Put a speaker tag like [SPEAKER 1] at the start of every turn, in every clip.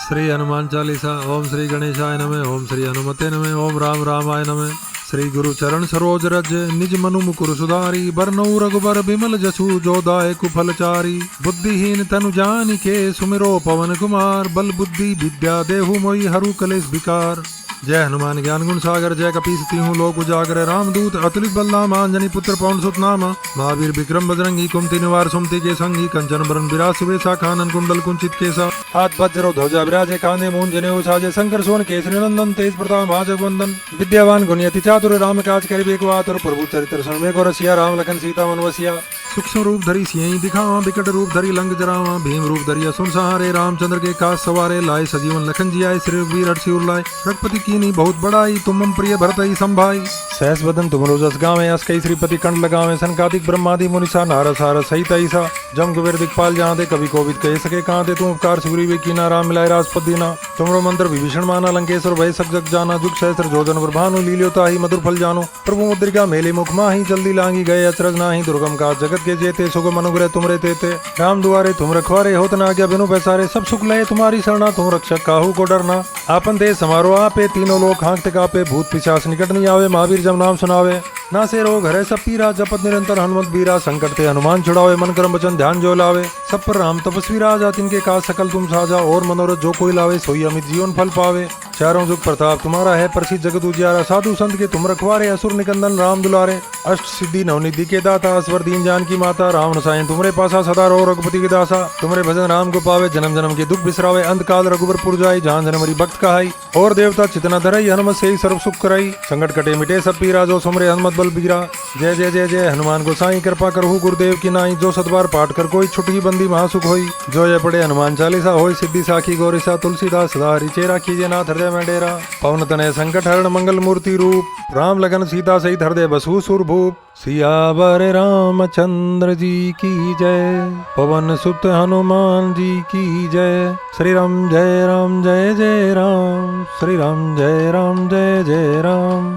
[SPEAKER 1] श्री हनुमान चालीसा। ओम श्री गणेशाय नमः। ओम श्री हनुमते नमः। ओम राम रामाय नमः। श्री गुरु चरण सरोज रज निज मनु मुकुर सुधारी बरनऊ रघुबर बिमल जसु जो दायक फलचारी बुद्धिहीन तनु जानिके सुमिरो पवन कुमार बल बुद्धि विद्या देहु मोहि हरु कलेश विकार। जय हनुमान ज्ञान गुण सागर जय कपीस तिहु लोक उजागर रामदूत अतुलित बलधाम अंजनी पुत्र पवन सुत नाम महावीर विक्रम बजरंगी कुमति निवार सुमति के संगी कंचन बरन विराज सुबेसा कानन कुंडल कुंचित केसा हाथ वज्र ध्वजा विराजे कांधे मूंज जनेऊ साजे शंकर सोन केसरी नंदन तेज प्रताप महाजगवंदन विद्यावान गुणयति चातुर राम काज करिबे को आतुर प्रभु चरित्र सुनबे को रसिया राम लखन सीता मन बसिया। सूक्ष्म रूप धरी सियहि दिखावा बिकट रूप धरी लंक जरावा भीम रूप धरिया सुन सहारे रामचंद्र के काज सवारे लाए सजीवन लखन जियाए श्री रघुवीर हर्षि उर लाए रघुपति कीनी बहुत बड़ाई तुम मम प्रिय भरतहि संभाई सहस बदन तुम रोजस गावे अस कई श्रीपति कंठ लगावे सनकादिक ब्रह्मादि मुनिसा नारद सारद सहित ऐसा जम कुबेर दिखपाल जहाँ दे कवि कोविद कह सके कहाँ दे तुम उपकार सुग्रीव कीना राम मिलाए राजपद दीना तुमरो मंत्र विभीषण माना लंकेश्वर भय सब जग जाना जुग सहस्त्र जोधन भानु लील्योता ही मधुर फल जानो प्रभु मुद्रिका मेले मुख माही जल्दी लांगी गए अचरज नाही दुर्गम काज जगत के जेते सुगम अनुग्रह तुमरे तेते राम दुआरे तुम रखवारे होत न आज्ञा बिनु पैसारे सब सुख लय तुम्हारी शरणा तुम रक्षक काहू को डरना आपन देश समारोह आपे तीनों लोग हाँकते कापे भूत पिशाच निकट नहीं आवे महावीर जब नाम सुनावे ना से रोग हरे सब पीरा जपत निरंतर हनुमत बीरा संकट ते हनुमान छुड़ावे मन कर्म वचन ध्यान जो लावे सब पर राम तपस्वी राजा तिनके काज सकल तुम साजा और मनोरथ जो कोई लावे सोई अमित जीवन फल पावे चारों जुग प्रताप तुम्हारा है प्रसिद्ध जगत उजियारा साधु संत के तुम रखवारे असुर निकंदन राम दुलारे अष्ट सिद्धि नवनिधि के दाता अस्वर दीन जान की माता राम रसायन तुमरे पासा सदा रो रघुपति के दासा तुमरे भजन राम को पावे जन्म जन्म के दुख बिसरावे अंत काल रघुबर पुर जाई जहाँ जन्मरी भक्त कहाई और देवता चितना धरई हनुमत से ही सर्व सुख कराई संकट कटे मिटे सब पीरा जो सुमरे हनुमत बल बीरा जय जय जय जय हनुमान गोसाई कृपा करहु गुरुदेव की नाई जो सतबार पाठ कर कोई छुटकी बंदी महासुख होई जो ये पढ़े हनुमान चालीसा होई सिद्धि साखी गौरीसा तुलसीदास सदा रिचेरा कीजे नाथ हृदय में डेरा पवन तनय संकट हरण मंगल मूर्ति रूप राम लगन सीता सहित हृदय बसु सुर भूप सियावर रामचंद्र जी की जय पवन सुत हनुमान जी की जय श्री राम जय राम जय जय राम श्री राम जय राम जय जय राम।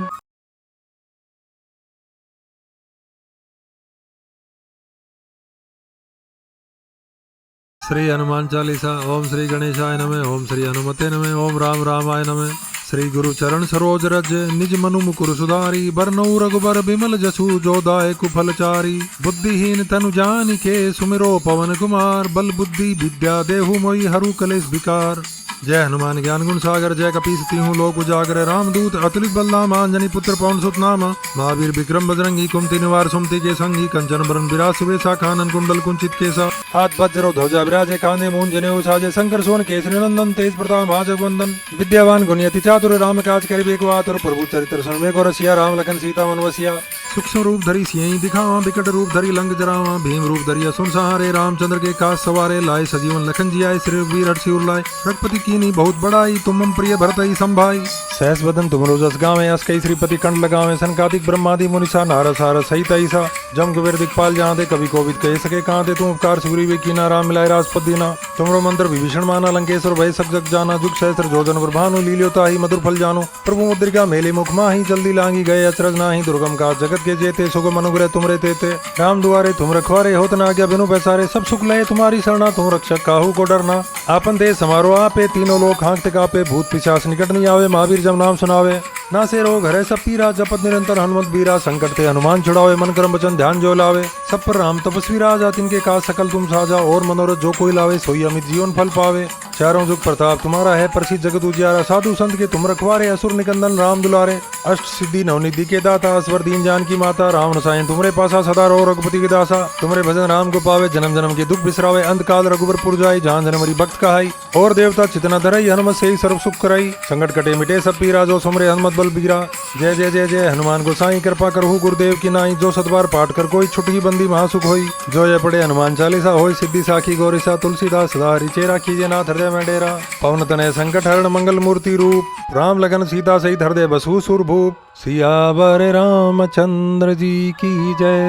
[SPEAKER 1] श्री हनुमान चालीसा। ओम श्री गणेशाय नमः। ओम श्री हनुमते नमः। ओम राम रामाय नमः। श्री गुरु चरण सरोज रज निज मनु मुकुर सुधारी बरनऊ रघुबर बिमल जसु जो दायक फलचारी बुद्धिहीन तनु जानिके सुमिरो पवन कुमार बल बुद्धि विद्या देहु मोहि हरु कलेश विकार। जय हनुमान ज्ञान गुण सागर जय कपीस तिहु लोक उजागर रामदूत अतुलित बलधाम अंजनी पुत्र पवन सुत नाम महावीर विक्रम बजरंगी कुमति निवार सुमति के संगी कंचन बरन विराज सुबेसा कानन कुंडल कुंचित केसा हाथ वज्र ध्वजा विराजे कांधे मूंज जनेऊ साजे शंकर सोन केसरी नंदन तेज प्रताप महाजगवंदन विद्यावान गुणयति चातुर राम काज करिबे को आतुर प्रभु चरित्र सुनबे को रसिया राम लखन सीता मन बसिया। सूक्ष्म रूप धरी सियहि दिखावा बिकट रूप धरी लंक जरावा भीम रूप धरिया सुन सहारे रामचंद्र के काज सवारे लाए सजीवन लखन जियाए श्री रघुवीर हर्षि उर लाए रघुपति कीनी बहुत बड़ाई तुम मम प्रिय भरतहि संभाई सहस बदन तुम रोजस गावे अस कई श्रीपति कंठ लगावे सनकादिक ब्रह्मादि मुनिसा नारद सारद सहित ऐसा जम कुबेर दिखपाल जहाँ दे कवि कोविद कह सके कहाँ दे तुम उपकार सुग्रीव कीना राम मिलाए राजपद दीना तुमरो मंत्र विभीषण माना लंकेश्वर भय सब जग जाना जुग सहस्त्र जोधन भानु लील्योता ही मधुर फल जानो प्रभु मुद्रिका मेले मुख माही जल्दी लांगी गए अचरज नाही दुर्गम काज जगत के जेते सुगम अनुग्रह तुमरे तेते राम दुआरे तुम रखवारे होत न आज्ञा बिनु पैसारे सब सुख लय तुम्हारी शरणा तुम रक्षक काहू को डरना आपन देश समारोह आपे तीनों लोग हाँकते कापे भूत पिशाच निकट नहीं आवे महावीर जब नाम सुनावे ना से रोग हरे सब पीरा जपत निरंतर हनुमत बीरा संकट ते हनुमान छुड़ावे मन कर्म वचन ध्यान जो लावे सब पर राम तपस्वी राजा तिनके काज सकल तुम साजा और मनोरथ जो कोई लावे सोई अमित जीवन फल पावे चारों जुग प्रताप तुम्हारा है प्रसिद्ध जगत उजियारा साधु संत के तुम रखवारे असुर निकंदन राम दुलारे अष्ट सिद्धि नवनिधि के दाता अस्वर दीन जान की माता राम रसायन तुमरे पासा सदा रो रघुपति के दासा तुमरे भजन राम को पावे जन्म जन्म के दुख बिसरावे अंत काल रघुबर पुर जाई जहाँ जन्मरी भक्त कहाई और देवता चितना धरई हनुमत से ही सर्व सुख कराई संकट कटे मिटे सब पीरा जो सुमरे हनुमत बल बीरा जय जय जय जय हनुमान गोसाई कृपा करहु गुरुदेव की नाई जो सतबार पाठ कर कोई छुटकी बंदी महासुख होई जो ये पढ़े हनुमान चालीसा होई सिद्धि साखी गौरीसा तुलसीदास सदा रिचेरा कीजे नाथ हृदय में डेरा पवन तनय संकट हरण मंगल मूर्ति रूप राम लगन सीता सहित हृदय बसु सुर भूप सियावर रामचंद्र जी की जय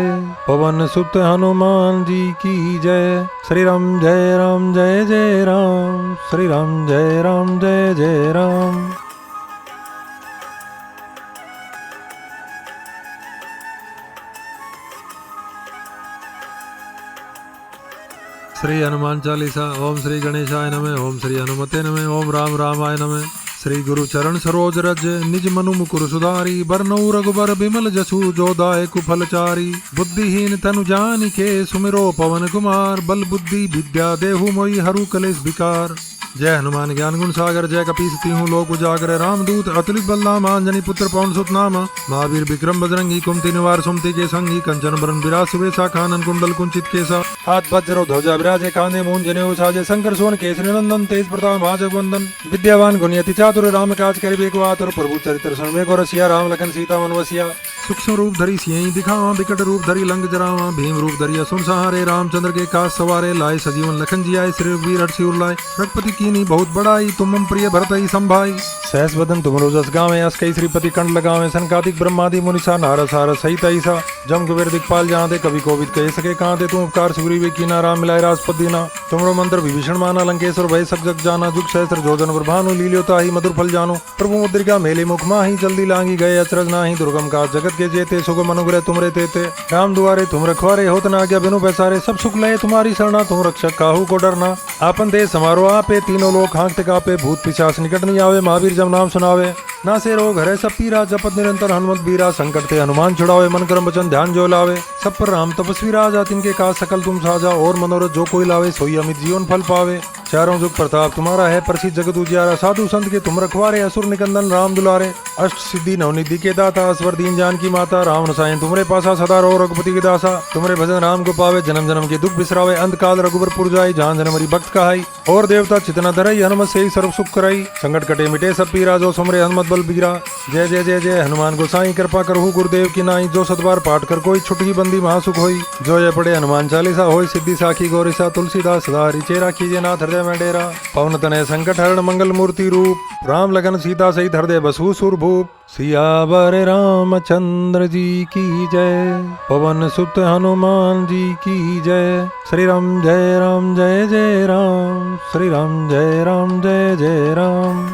[SPEAKER 1] पवन सुत हनुमान जी की जय श्री राम जय राम जय जय राम श्री राम जय राम जय जय राम। श्री हनुमान चालीसा। ओम श्री गणेशाय नमः। ओम श्री हनुमते नमः। ओम राम रामाय नमः। श्री गुरु चरण सरोज रज निज मनु मुकुर सुधारी बरनऊ रघुबर बिमल जसु जो दायक फलचारी बुद्धिहीन तनु जानिके सुमिरो पवन कुमार बल बुद्धि विद्या देहु मोहि हरु कलेश विकार। जय हनुमान ज्ञान गुण सागर जय कपीस तिहु लोक उजागर रामदूत अतुलित बलधाम अंजनी पुत्र पवन सुत नाम महावीर विक्रम बजरंगी कुमति निवार सुमति के संगी कंचन बरन विराज सुबेसा कानन कुंडल कुंचित केसा हाथ वज्र ध्वजा विराजे कांधे मूंज जनेऊ साजे शंकर सोन केसरी नंदन तेज प्रताप महाजगवंदन विद्यावान गुणयति चातुर राम काज करिबे को आतुर प्रभु चरित्र सुनबे को रसिया राम लखन सीता मन बसिया। सूक्ष्म रूप धरी सियहि दिखावा बिकट रूप धरी लंक जरावा भीम रूप धरिया सुन सहारे रामचंद्र के काज सवारे लाए सजीवन लखन जियाए श्री वीर हर्षि उल्लाए रघुपति कीनी बहुत बड़ाई तुम प्रिय भरतहि संभाई सहस बदन तुम रोजस गावे अस कई श्रीपति कंठ लगावे संकादिक ब्रह्मादि मुनिसा नारद सारद सहित ऐसा जम कुबेर दिखपाल जहाँ दे कवि कोविद कह सके कहाँ दे तुम उपकार सुग्रीव कीना राम मिलाए राजपद दीना तुमरो मंत्र विभीषण माना लंकेश्वर भय सब जग जाना जुग सहस्र जोजन ब्रभानु लील्योता ही मधुर फल जानो प्रभु मुद्रिका मेले मुख माही जल्दी लांगी गए अचरज नाही दुर्गम काज जगत के जेते सुगम अनुग्रह तुमरे तेते राम दुआरे तुम रखवारे होत न आज्ञा बिनु पैसारे सब सुख लय तुम्हारी शरणा तुम रक्षक काहू को डरना आपन देश समारो आपे तीनों लोग हाँकते कापे भूत पिशाच निकट नहीं आवे महावीर जब नाम सुनावे ना से रोग हरे सब पीरा जपत निरंतर हनुमत बीरा संकट ते हनुमान छुड़ावे मन कर्म वचन ध्यान जो लावे सब पर राम तपस्वी राजा तिनके काज सकल तुम साजा और मनोरथ जो कोई लावे सोई अमित जीवन फल पावे चारों जुग प्रताप तुम्हारा है प्रसिद्ध जगत उजियारा साधु संत के तुम रखवारे असुर निकंदन राम दुलारे अष्ट सिद्धि नवनिधि के दाता असवर दीन जान की माता राम रसायन तुमरे पासा सदा रो रघुपति के दासा तुमरे भजन राम को पावे जन्म जन्म के दुख बिसरावे अंत काल रघुबर पुर जाए जहाँ जन्म हरि भक्त कहाई और देवता चितना धरई हनुमत से ही सर्व सुख कराई संकट कटे मिटे सब पीरा जो सुमरे हनुमत बल बीरा जय जय जय जय हनुमान गोसाई कृपा करहु गुरुदेव की नाई जो सतबार पाठ कर कोई छुटकी बंदी महासुख होई जो ये पढ़े हनुमान चालीसा होई सिद्धि साखी गौरीसा तुलसीदास सदा रिचेरा कीजे नाथ हृदय में डेरा पवन तनय संकट हरण मंगल मूर्ति रूप राम लगन सीता सहित हृदय बसु सुर भूप सियावर रामचंद्र जी की जय पवन सुत हनुमान जी की जय श्री राम जय राम जय जय राम श्री राम जय राम जय जय राम।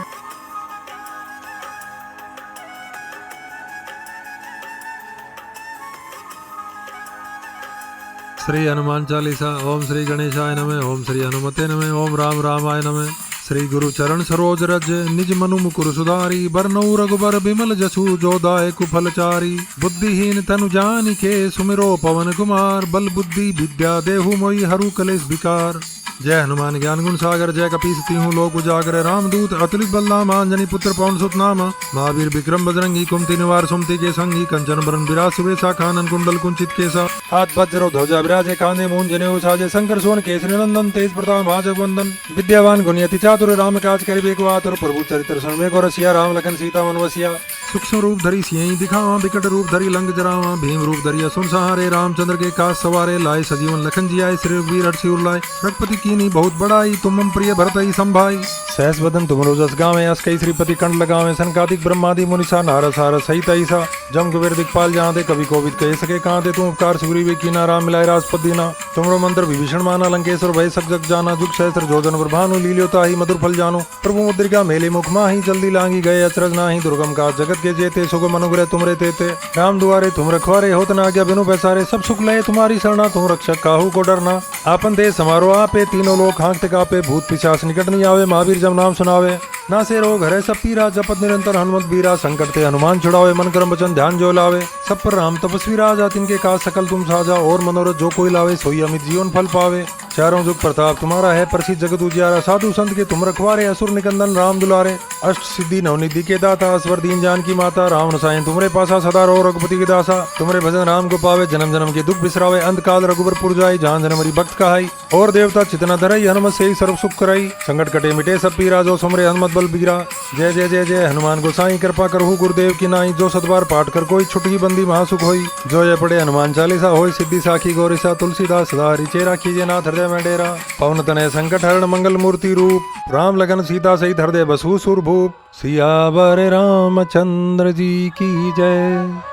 [SPEAKER 1] श्री हनुमान चालीसा। ओम श्री गणेशाय नमः। ओम श्री हनुमते नमः। ओम राम रामाय नमः। श्री गुरु चरण सरोज रज निज मनु मुकुर सुधारी बरनऊ रघुबर बिमल जसु जो दायक फलचारी बुद्धिहीन तनु जानिके सुमिरो पवन कुमार बल बुद्धि विद्या देहु मोहि हरु कलेश विकार। जय हनुमान ज्ञान गुण सागर जय कपीस तिहु लोक उजागर रामदूत अतुलित बलधाम अंजनी पुत्र पवन सुत नाम महावीर विक्रम बजरंगी कुमति निवार सुमति के संगी कंचन बरन विराज सुबेसा कानन कुंडल कुंचित केसा हाथ वज्र ध्वजा विराजे कांधे मूंज जनेऊ साजे शंकर सोन केसरी नंदन तेज प्रताप महाजगवंदन विद्यावान गुणयति चातुर राम काज करिबे को आतुर प्रभु चरित्र सुनबे को रसिया राम लखन सीता मन बसिया। सूक्ष्म रूप धरी सियहि दिखावा बिकट रूप धरी लंक जरावा भीम रूप धरिया सुन सहारे रामचंद्र के काज सवारे लाए सजीवन लखन जियाए श्री वीर हर्षि उल्लाए रघुपति कीनी बहुत बड़ाई तुम प्रिय भरतहि संभाई सहस बदन तुम रोजस गावे अस कई श्रीपति कंठ लगावे संकादिक ब्रह्मादि मुनिसा नारद सारद सहित ऐसा जम कुबेर दिखपाल जहाँ दे कवि कोविद कह सके कहाँ दे तुम उपकार सुग्रीव कीना राम मिलाए राजपद दीना तुमरो मंत्र विभीषण माना लंकेश्वर भय सब जग जाना जुग सहस्र जोजन ब्रभानु लील्योता ही मधुर फल जानो प्रभु मुद्रिका मेले मुख माही जल्दी लांगी गए अचरज नाही दुर्गम काज जगत के जेते सुगम अनुग्रह तुमरे तेते राम दुआरे तुम रखवारे होत न आज्ञा बिनु पैसारे सब सुख लय तुम्हारी शरणा तुम रक्षक काहू को डरना आपन देश समारो आपे तीनों लोग हाँकते कापे भूत पिशाच निकट नहीं आवे महावीर जब नाम सुनावे ना से रोग हरे सब पीरा जपत निरंतर हनुमत बीरा संकट ते हनुमान छुड़ावे मन कर्म वचन ध्यान जो लावे सब पर राम तपस्वी राजा तिनके काज सकल तुम साजा और मनोरथ जो कोई लावे सोई अमित जीवन फल पावे चारों जुग प्रताप तुम्हारा है प्रसिद्ध जगत उजियारा साधु संत के तुम रखवारे असुर निकंदन राम दुलारे अष्ट सिद्धि नवनिधि के दाता असवर दीन जान की माता राम रसायन तुमरे पासा सदा रो रघुपति के दासा तुमरे भजन राम को पावे जन्म जन्म के दुख बिसरावे अंत काल रघुबर पुर जाए जहाँ जन्म हरि भक्त कहाई और देवता चितना धरई हनुमत से ही सर्व सुख कराई संकट कटे मिटे सब पीरा जो सुमरे हनुमत बल बीरा जय जय जय जय हनुमान गोसाई कृपा करहु गुरुदेव की नाई जो सतबार पाठ कर कोई छुटकी बंदी महासुख होई जो ये पढ़े हनुमान चालीसा होई सिद्धि साखी गौरीसा तुलसीदास सदा रिचेरा कीजे नाथ हृदय में डेरा पवन तनय संकट हरण मंगल मूर्ति रूप राम लगन सीता सहित हृदय बसु सुर भूप सियावर रामचंद्र जी की जय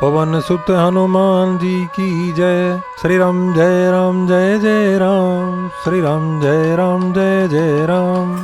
[SPEAKER 1] पवन सुत हनुमान जी की जय श्री राम जय राम जय जय राम श्री राम जय राम जय जय राम।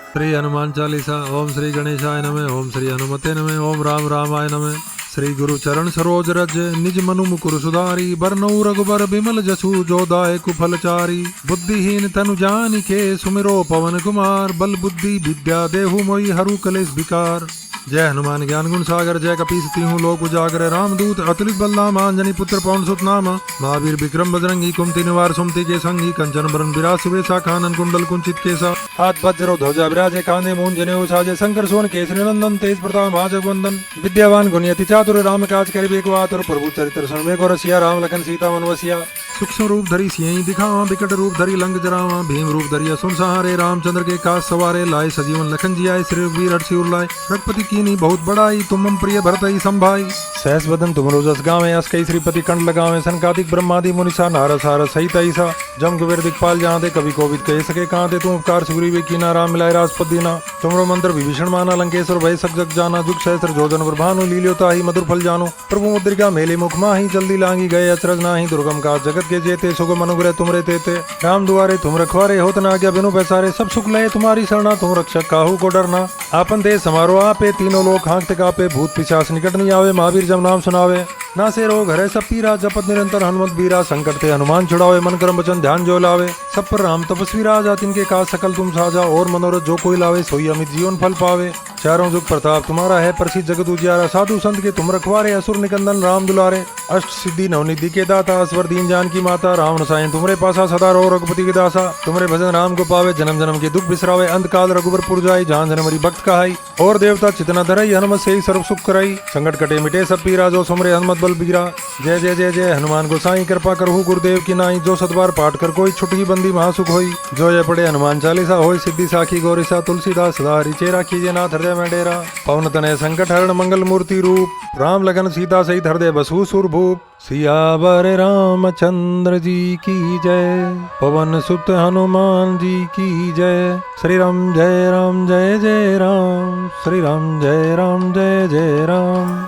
[SPEAKER 1] श्री हनुमान चालीसा। ओम श्री गणेशाय नमः। ओम श्री हनुमते नमः। ओम राम रामाय नमः। श्री गुरु चरण सरोज रज निज मनु मुकुर सुधारी बरनऊ रघुबर बिमल जसु जो दायक फलचारी बुद्धिहीन तनु जानिके सुमिरो पवन कुमार बल बुद्धि विद्या देहु मोहि हरु कलेश विकार। जय हनुमान ज्ञान गुण सागर जय कपीस तिहु लोक उजागर रामदूत अतुलित बलधाम अंजनी पुत्र पवन सुत नाम महावीर विक्रम बजरंगी कुमति निवार सुमति के संगी कंचन बरन विराज सुबेसा कानन कुंडल कुंचित केसा हाथ वज्र ध्वजा विराजे कांधे मूंज जनेऊ साजे शंकर सोन केसरी नंदन तेज प्रताप महाजगवंदन विद्यावान गुणियति चातुर राम काज करिबे को आतुर प्रभु चरित्र सुनबे को रसिया राम लखन सीता मन बसिया। सूक्ष्म रूप धरी सियहि दिखावा विकट रूप धरी लंक जरावा भीम रूप धरिया सुन सहारे रामचंद्र के काज सवारे लाए सजीवन लखन जियाए श्री रघुवीर हर्षि उल्लाए रघुपति कीनी बहुत बड़ाई तुम मम प्रिय भरतहि संभाई सहस बदन तुम रोजस गावे अस कई श्रीपति कंठ लगावे सनकादिक ब्रह्मादि मुनिसा नारद सारद सहित ऐसा जम कुबेर दिखपाल जहाँ दे कवि कोविद कह सके कहाँ दे तुम उपकार सुग्रीव कीना राम मिलाए राजपद दीना तुमरो मंत्र विभीषण माना लंकेश्वर भय सक जग जाना जुग सहस्र जोधन ब्रभानु लील्योता ही मधुर फल जानो प्रभु मुद्रिका मेले मुख माही जल्दी लांगी गए अचरज नाही दुर्गम काज जगत के जेते सुगम अनुग्रह तुमरे तेते राम दुआरे तुम रखवारे होत न आज्ञा बिनु पैसारे सब सुख लय तुम्हारी शरणा तुम रक्षक काहू को डरना आपन देश समारो आपे तीनों लोग हाँकते कापे भूत पिशाच निकट नहीं आवे महावीर जब नाम सुनावे ना से रोग हरे सब पीरा जपत निरंतर हनुमत बीरा संकट ते हनुमान छुड़ावे मन कर्म वचन ध्यान जो लावे सब पर राम तपस्वी राजा तिनके काज सकल तुम साजा और मनोरथ जो कोई लावे सोई अमित जीवन फल पावे चारों जुग प्रताप तुम्हारा है प्रसिद्ध जगत उजियारा साधु संत के तुम रखवारे असुर निकंदन राम दुलारे अष्ट सिद्धि नवनिधि के दाता अस्वर दीन जान की माता राम रसायन तुमरे पासा सदा रो रघुपति के दासा तुमरे भजन राम को पावे जन्म जन्म के दुख बिसरावे अंत काल रघुबर पुर जाई जान जन मरी भक्त कहाई और देवता चितना धरई हनुमत से ही सर्व सुख कराई संकट कटे मिटे सब पीरा जो सुमरे हनुमत बल बीरा जय जय जय जय हनुमान गोसाई कृपा करहु गुरुदेव की नाई जो सतबार पाठ कर कोई छुटकी बंदी महासुख होई जो ये पढ़े हनुमान चालीसा होई सिद्धि साखी गौरीसा तुलसीदास सदा रिचेरा कीजे नाथ हृदय में डेरा पवन तनय संकट हरण मंगल मूर्ति रूप राम लगन सीता सहित हृदय बसु सुर भूप सियावर रामचंद्र जी की जय पवन सुत हनुमान जी की जय श्री राम जय जय राम श्री राम जय जय राम।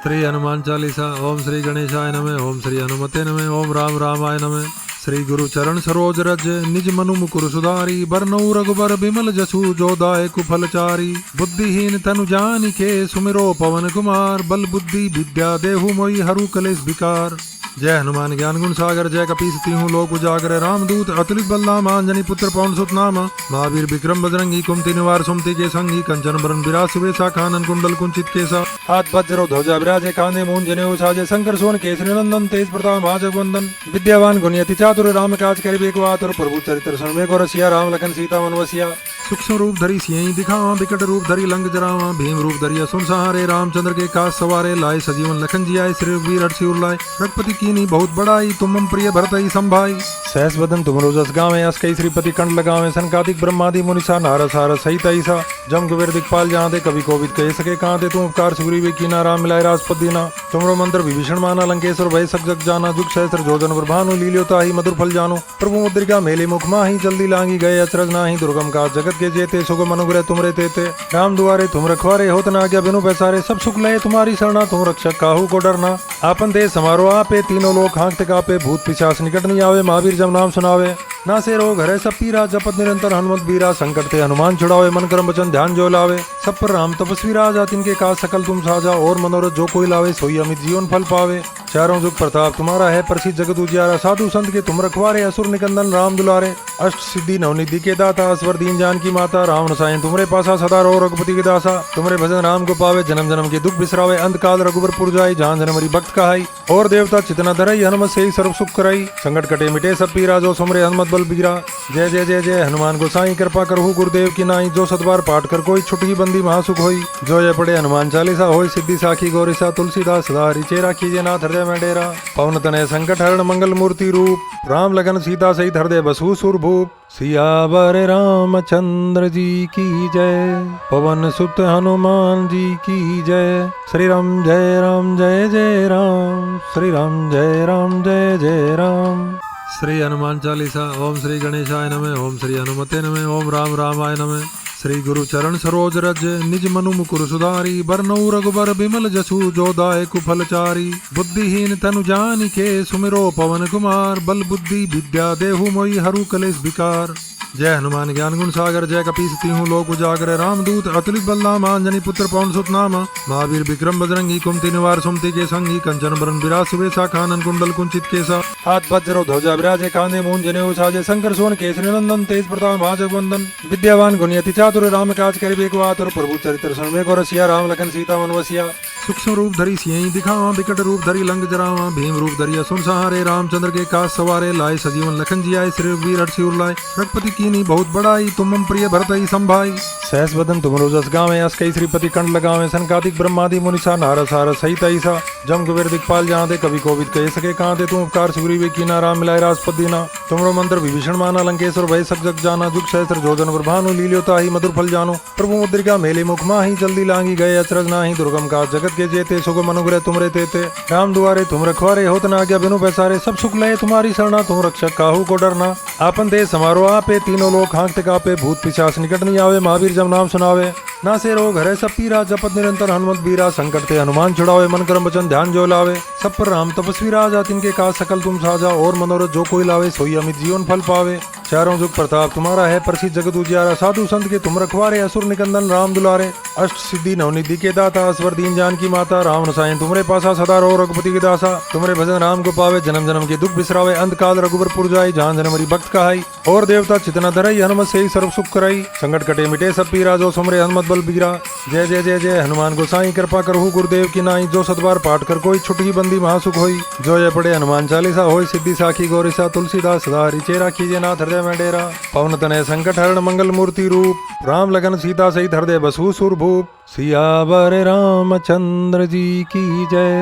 [SPEAKER 1] श्री हनुमान चालीसा। ओम श्री गणेशाय नमः। ओम श्री हनुमते नमः। ओम राम रामाय नमः। श्री गुरु चरण सरोज रज निज मनु मुकुर सुधारी बरनऊ रघुबर बिमल जसु जो दायक फलचारी बुद्धिहीन तनु जानिके सुमिरो पवन कुमार बल बुद्धि विद्या देहु मोहि हरु कलेश विकार। जय हनुमान ज्ञान गुण सागर जय कपीस तिहु लोक उजागर रामदूत अतुलित बलधाम अंजनी पुत्र पवन सुत नाम महावीर विक्रम बजरंगी कुमति निवार सुमति के संगी कंचन बरन विराज सुबेसा कानन कुंडल कुंचित केसा हाथ वज्र ध्वजा विराजे कांधे मूंज जनेऊ साजे शंकर सोन केसरी नंदन तेज प्रताप महाजगवंदन विद्यावान गुणियति चातुर राम काज करिबे को आतुर प्रभु चरित्र सुनबे को रसिया राम लखन सीता मन बसिया। सूक्ष्म रूप धरी सियहि दिखावा विकट रूप धरी लंक जरावा भीम रूप धरिया सुन सहारे रामचंद्र के काज सवारे लाए सजीवन लखन जियाए श्री रघुवीर हर्षि उल्लाए रघुपति कीनी बहुत बड़ाई तुम मम प्रिय भरतहि संभाई सहस बदन तुम रोजस गावे अस कई श्रीपति कंठ लगावे सनकादिक ब्रह्मादि मुनिसा नारद सारद सहित ऐसा जम कुबेर दिखपाल जहाँ दे कवि कोविद कह सके कहाँ दे तुम उपकार सुग्रीव कीना राम मिलाए राजपद दीना तुमरो मंत्र विभीषण माना लंकेश्वर भय सक जग जाना जुग सहस्र जोधन ब्रभानु लील्योता ही मधुर फल जानो प्रभु मुद्रिका मेले मुख माही जल्दी लांगी गए अचरज नाही दुर्गम काज जगत के जेते सुगम अनुग्रह तुमरे तेते राम दुआरे तुम रखवारे होत न आज्ञा बिनु पैसारे सब सुख लय तुम्हारी शरणा तुम रक्षक काहू को डरना आपन देश समारो आपे तीनों लोग हाँकते कापे भूत पिशाच निकट नहीं आवे महावीर जब नाम सुनावे ना से रोग हरे सब पीरा जपत निरंतर हनुमत बीरा संकट ते हनुमान छुड़ावे मन कर्म वचन ध्यान जो लावे सब पर राम तपस्वी राजा तिनके काज सकल तुम साजा और मनोरथ जो कोई लावे सोई अमित जीवन फल पावे चारों जुग प्रताप तुम्हारा है प्रसिद्ध जगत उजियारा साधु संत के तुम रखवारे असुर निकंदन राम दुलारे अष्ट सिद्धि नवनिधि के दाता अस्वर दीन जान की माता राम रसायन तुमरे पासा सदा रो रघुपति के दासा तुमरे भजन राम को पावे जन्म जन्म के दुख बिसरावे अंत काल रघुबर पुर जाई जान जन मरी भक्त कहाई और देवता चितना धरई हनुमत से ही सर्व सुख कराई संकट कटे मिटे सब पीरा जो सुमरे हनुमत बल बीरा जय जय जय जय हनुमान गोसाई कृपा करहु गुरुदेव की नाई जो सतबार पाठ कर कोई छुटकी बंदी महासुख होई जो ये पढ़े हनुमान चालीसा होई सिद्धि साखी गौरीसा तुलसीदास सदा रिचेरा कीजे नाथ हृदय में डेरा पवन तनय संकट हरण मंगल मूर्ति रूप राम लगन सीता सहित हृदय बसु सुर भूप सियावर रामचंद्र जी की जय पवन सुत हनुमान जी की जय श्री राम जय जय राम श्री राम जय जय राम। श्री हनुमान चालीसा। ओम श्री गणेशाय नमः। ओम श्री हनुमते नमः। ओम राम रामाय नमः। श्री गुरु चरण सरोज रज निज मनु मुकुर सुधारी बरनऊ रघुबर बिमल जसु जो दायक फलचारी बुद्धिहीन तनु जानिके सुमिरो पवन कुमार बल बुद्धि विद्या देहु मोहि हरु कलेश विकार। जय हनुमान ज्ञान गुण सागर जय कपीस तीहूं लोक उजागर रामदूत अतुलित बलधाम अंजनी पुत्र पवन सुत नाम महावीर विक्रम बजरंगी कुमति निवार सुमति के संगी कंचन बरन विराज सुबेसा कानन कुंडल कुंचित केसा हाथ वज्र ध्वजा विराजे कांधे मूंज जनेऊ साजे शंकर सोन केसरी नंदन तेज प्रताप महाजगवंदन विद्यावान गुणयति चातुर राम काज करिबे को आतुर प्रभु चरित्र सुनबे को रसिया राम लखन सीता मन बसिया सूक्ष्म रूप धरी सियहि दिखावा बिकट रूप धरी लंग जरावा भीम रूप धरिया सुन सहारे रामचंद्र के काज सवारे लाए सजीवन लखन जियाए श्री वीर हर्षि उल्लाए रघुपति कीनी बहुत बड़ाई तुम मम प्रिय भरतहि संभाई सहस बदन तुम रोजस गावे अस कई श्रीपति कंठ लगावे संकादिक ब्रह्मादि मुनिसा नारद सारद सहित ऐसा जम कुबेर दिखपाल जहाँ दे कवि कोविद कह सके कहाँ दे तुम उपकार सुग्रीव कीना राम मिलाए राजपद दीना तुमरो मंत्र विभीषण माना लंकेश्वर भय सक जग जाना जुग सहस्त्र जोजन भानु लील्योता ही मधुर फल जानो प्रभु मुद्रिका मेले मुख माही जल्दी लांगी गए अचरज नाही दुर्गम का जगत के जेते सुगम अनुग्रह तुमरे तेते राम दुआरे तुम रखवारे होत न आज्ञा बिनु पैसारे सब सुख लय तुम्हारी शरणा तुम रक्षक काहू को डरना आपन दे समारो आपे तीनों लोग हाँकते कापे भूत पिशाच निकट नहीं आवे महावीर जब नाम सुनावे ना से रोग हरे सब पीरा जपत निरंतर हनुमत बीरा संकट ते हनुमान छुड़ावे मन कर्म वचन ध्यान जो लावे सब पर राम तपस्वी राजा तिनके काज सकल तुम साजा और मनोरथ जो कोई लावे सोई अमित जीवन फल पावे चारों जुग प्रताप तुम्हारा है प्रसिद्ध जगत उजियारा साधु संत के तुम रखवारे असुर निकंदन राम दुलारे अष्ट सिद्धि नवनिधि के दाता असवर दीन जान की माता राम रसायन तुमरे पासा सदा रो रघुपति के दासा तुमरे भजन राम को पावे जन्म जन्म के दुख बिसरावे अंत काल रघुबर जाय जहाँ जनमरी भक्त कहाई और देवता चितना धरई हनुमत से ही सर्व सुख कराई संकट कटे मिटे सब पीरा जो सुमरे हनुमत बल बीरा जय जय जय जय हनुमान गोसाई कृपा करहु गुरुदेव की नाई जो सतबार पाठ कर कोई छुटकी बंदी महासुख होई जो ये पढ़े हनुमान चालीसा होई सिद्धि साखी गौरीसा तुलसीदास सदा रिचेरा कीजे नाथ हृदय में डेरा पवन तनय संकट हरण मंगल मूर्ति रूप राम लगन सीता सहित हृदय बसु सुर भूप सियावर रामचंद्र जी की जय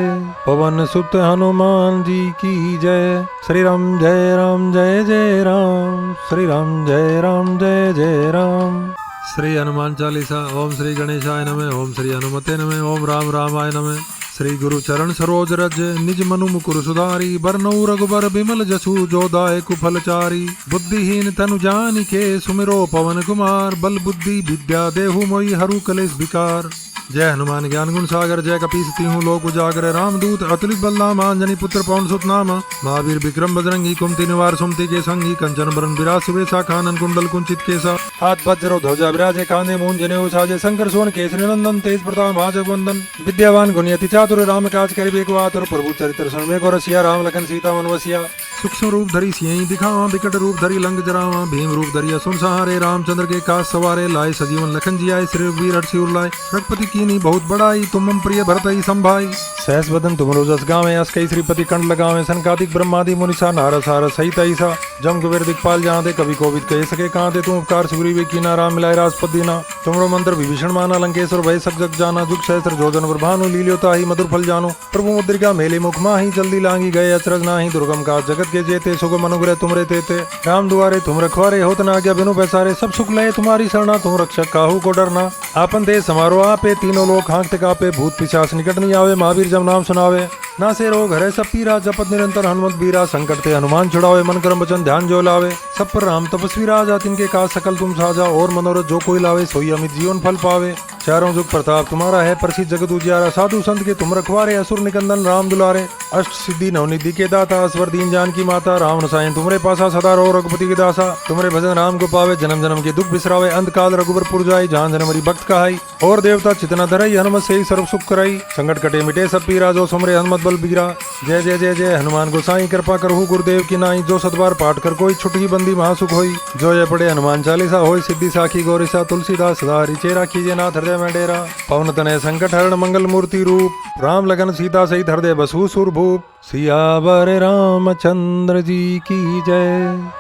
[SPEAKER 1] पवन सुत हनुमान जी की जय श्री राम जय राम जय जय राम श्री राम जय राम जय जय राम। श्री हनुमान चालीसा। ओम श्री गणेशाय नमः ओम श्री हनुमते नमः ओम राम रामाय नमः। श्री गुरु चरण सरोज रज निज मनु मुकुर सुधारी बरनऊ रघुबर बिमल जसु जो दायक फलचारी बुद्धिहीन तनु जानिके सुमिरो पवन कुमार बल बुद्धि विद्या देहु मोहि हरु कलेश विकार। जय हनुमान ज्ञान गुण सागर जय कपीस तीहूं लोक उजागर रामदूत अतुलित बलधाम अंजनी पुत्र पवन सुत नाम महावीर विक्रम बजरंगी कुमति निवार सुमति के संगी कंचन बरन विराज सुबेसा कानन कुंडल कुंचित केसा हाथ वज्र ध्वजा विराजे कांधे मूंज जनेऊ साजे शंकर सोन केसरी नंदन तेज प्रताप महाजगवंदन विद्यावान गुणयति चातुर राम काज करिबे को आतुर प्रभु चरित्र सुनबे को रसिया राम लखन सीता मन बसिया सूक्ष्म रूप धरी सियहि दिखावा बिकट रूप धरी लंग जरावा भीम रूप धरिया सुन सहारे रामचंद्र के काज सवारे लाए सजीवन लखन जियाए श्री वीर हर्षि उल्लाए रघुपति कीनी बहुत बड़ाई तुम मम प्रिय भरतहि संभाई सहस बदन तुम रोजस गावे अस कई श्रीपति कंठ लगावे संकादिक ब्रह्मादि मुनिसा नारद सारद सहित ऐसा जम कुबेर दिखपाल जहाँ दे कवि कोविद कह सके कहाँ दे तुम उपकार सुग्रीव कीना राम मिलाए राजपद दीना तुमरो मंत्र विभीषण माना लंकेश्वर भय सक जग जाना जुग सहस्त्र जोजन भानु लील्योता ही मधुर फल जानो प्रभु मुद्रिका मेले मुख माही जल्दी लांगी गए अचरज नाही दुर्गम का जगत के जेते सुगम अनुग्रह तुमरे तेते राम दुआरे तुम रखवारे होत न आज्ञा बिनु पैसारे सब सुख लय तुम्हारी शरणा तुम रक्षक काहू को डरना आपन दे समारो आपे तीनों लोग हाँकते कापे भूत पिशाच निकट नहीं आवे महावीर जब नाम सुनावे ना से रोग हरे सब पीरा जपत निरंतर हनुमत बीरा संकट ते हनुमान छुड़ावे मन कर्म वचन ध्यान जो लावे सब पर राम तपस्वी राजा तिनके काज सकल तुम साजा और मनोरथ जो कोई लावे सोई अमित जीवन फल पावे चारों जुग प्रताप तुम्हारा है प्रसिद्ध जगत उजियारा साधु संत के तुम रखवारे असुर निकंदन राम दुलारे अष्ट सिद्धि नवनिधि के दाता असवर दीन जान की माता राम रसायन तुमरे पासा सदा रो रघुपति के दासा तुमरे भजन राम को पावे जन्म जन्म के दुख बिसरावे अंत काल रघुबर जाय जहाँ जनमरी भक्त कहाई और देवता चितना धरई हनुमत से ही सर्व सुख कराई संकट कटे मिटे सब पीरा जो सुमरे हनुमत बल बीरा जय जय जय जय हनुमान गोसाई कृपा करहु गुरुदेव की नाई जो सतबार पाठ कर कोई छुटकी बंदी महासुख होई जो ये पढ़े हनुमान चालीसा होई सिद्धि साखी गौरीसा तुलसीदास सदा रिचेरा कीजे नाथ हृदय में डेरा पवन तनय संकट हरण मंगल मूर्ति रूप राम लगन सीता सहित हृदय बसु सुर भूप सियावर रामचंद्र जी की जय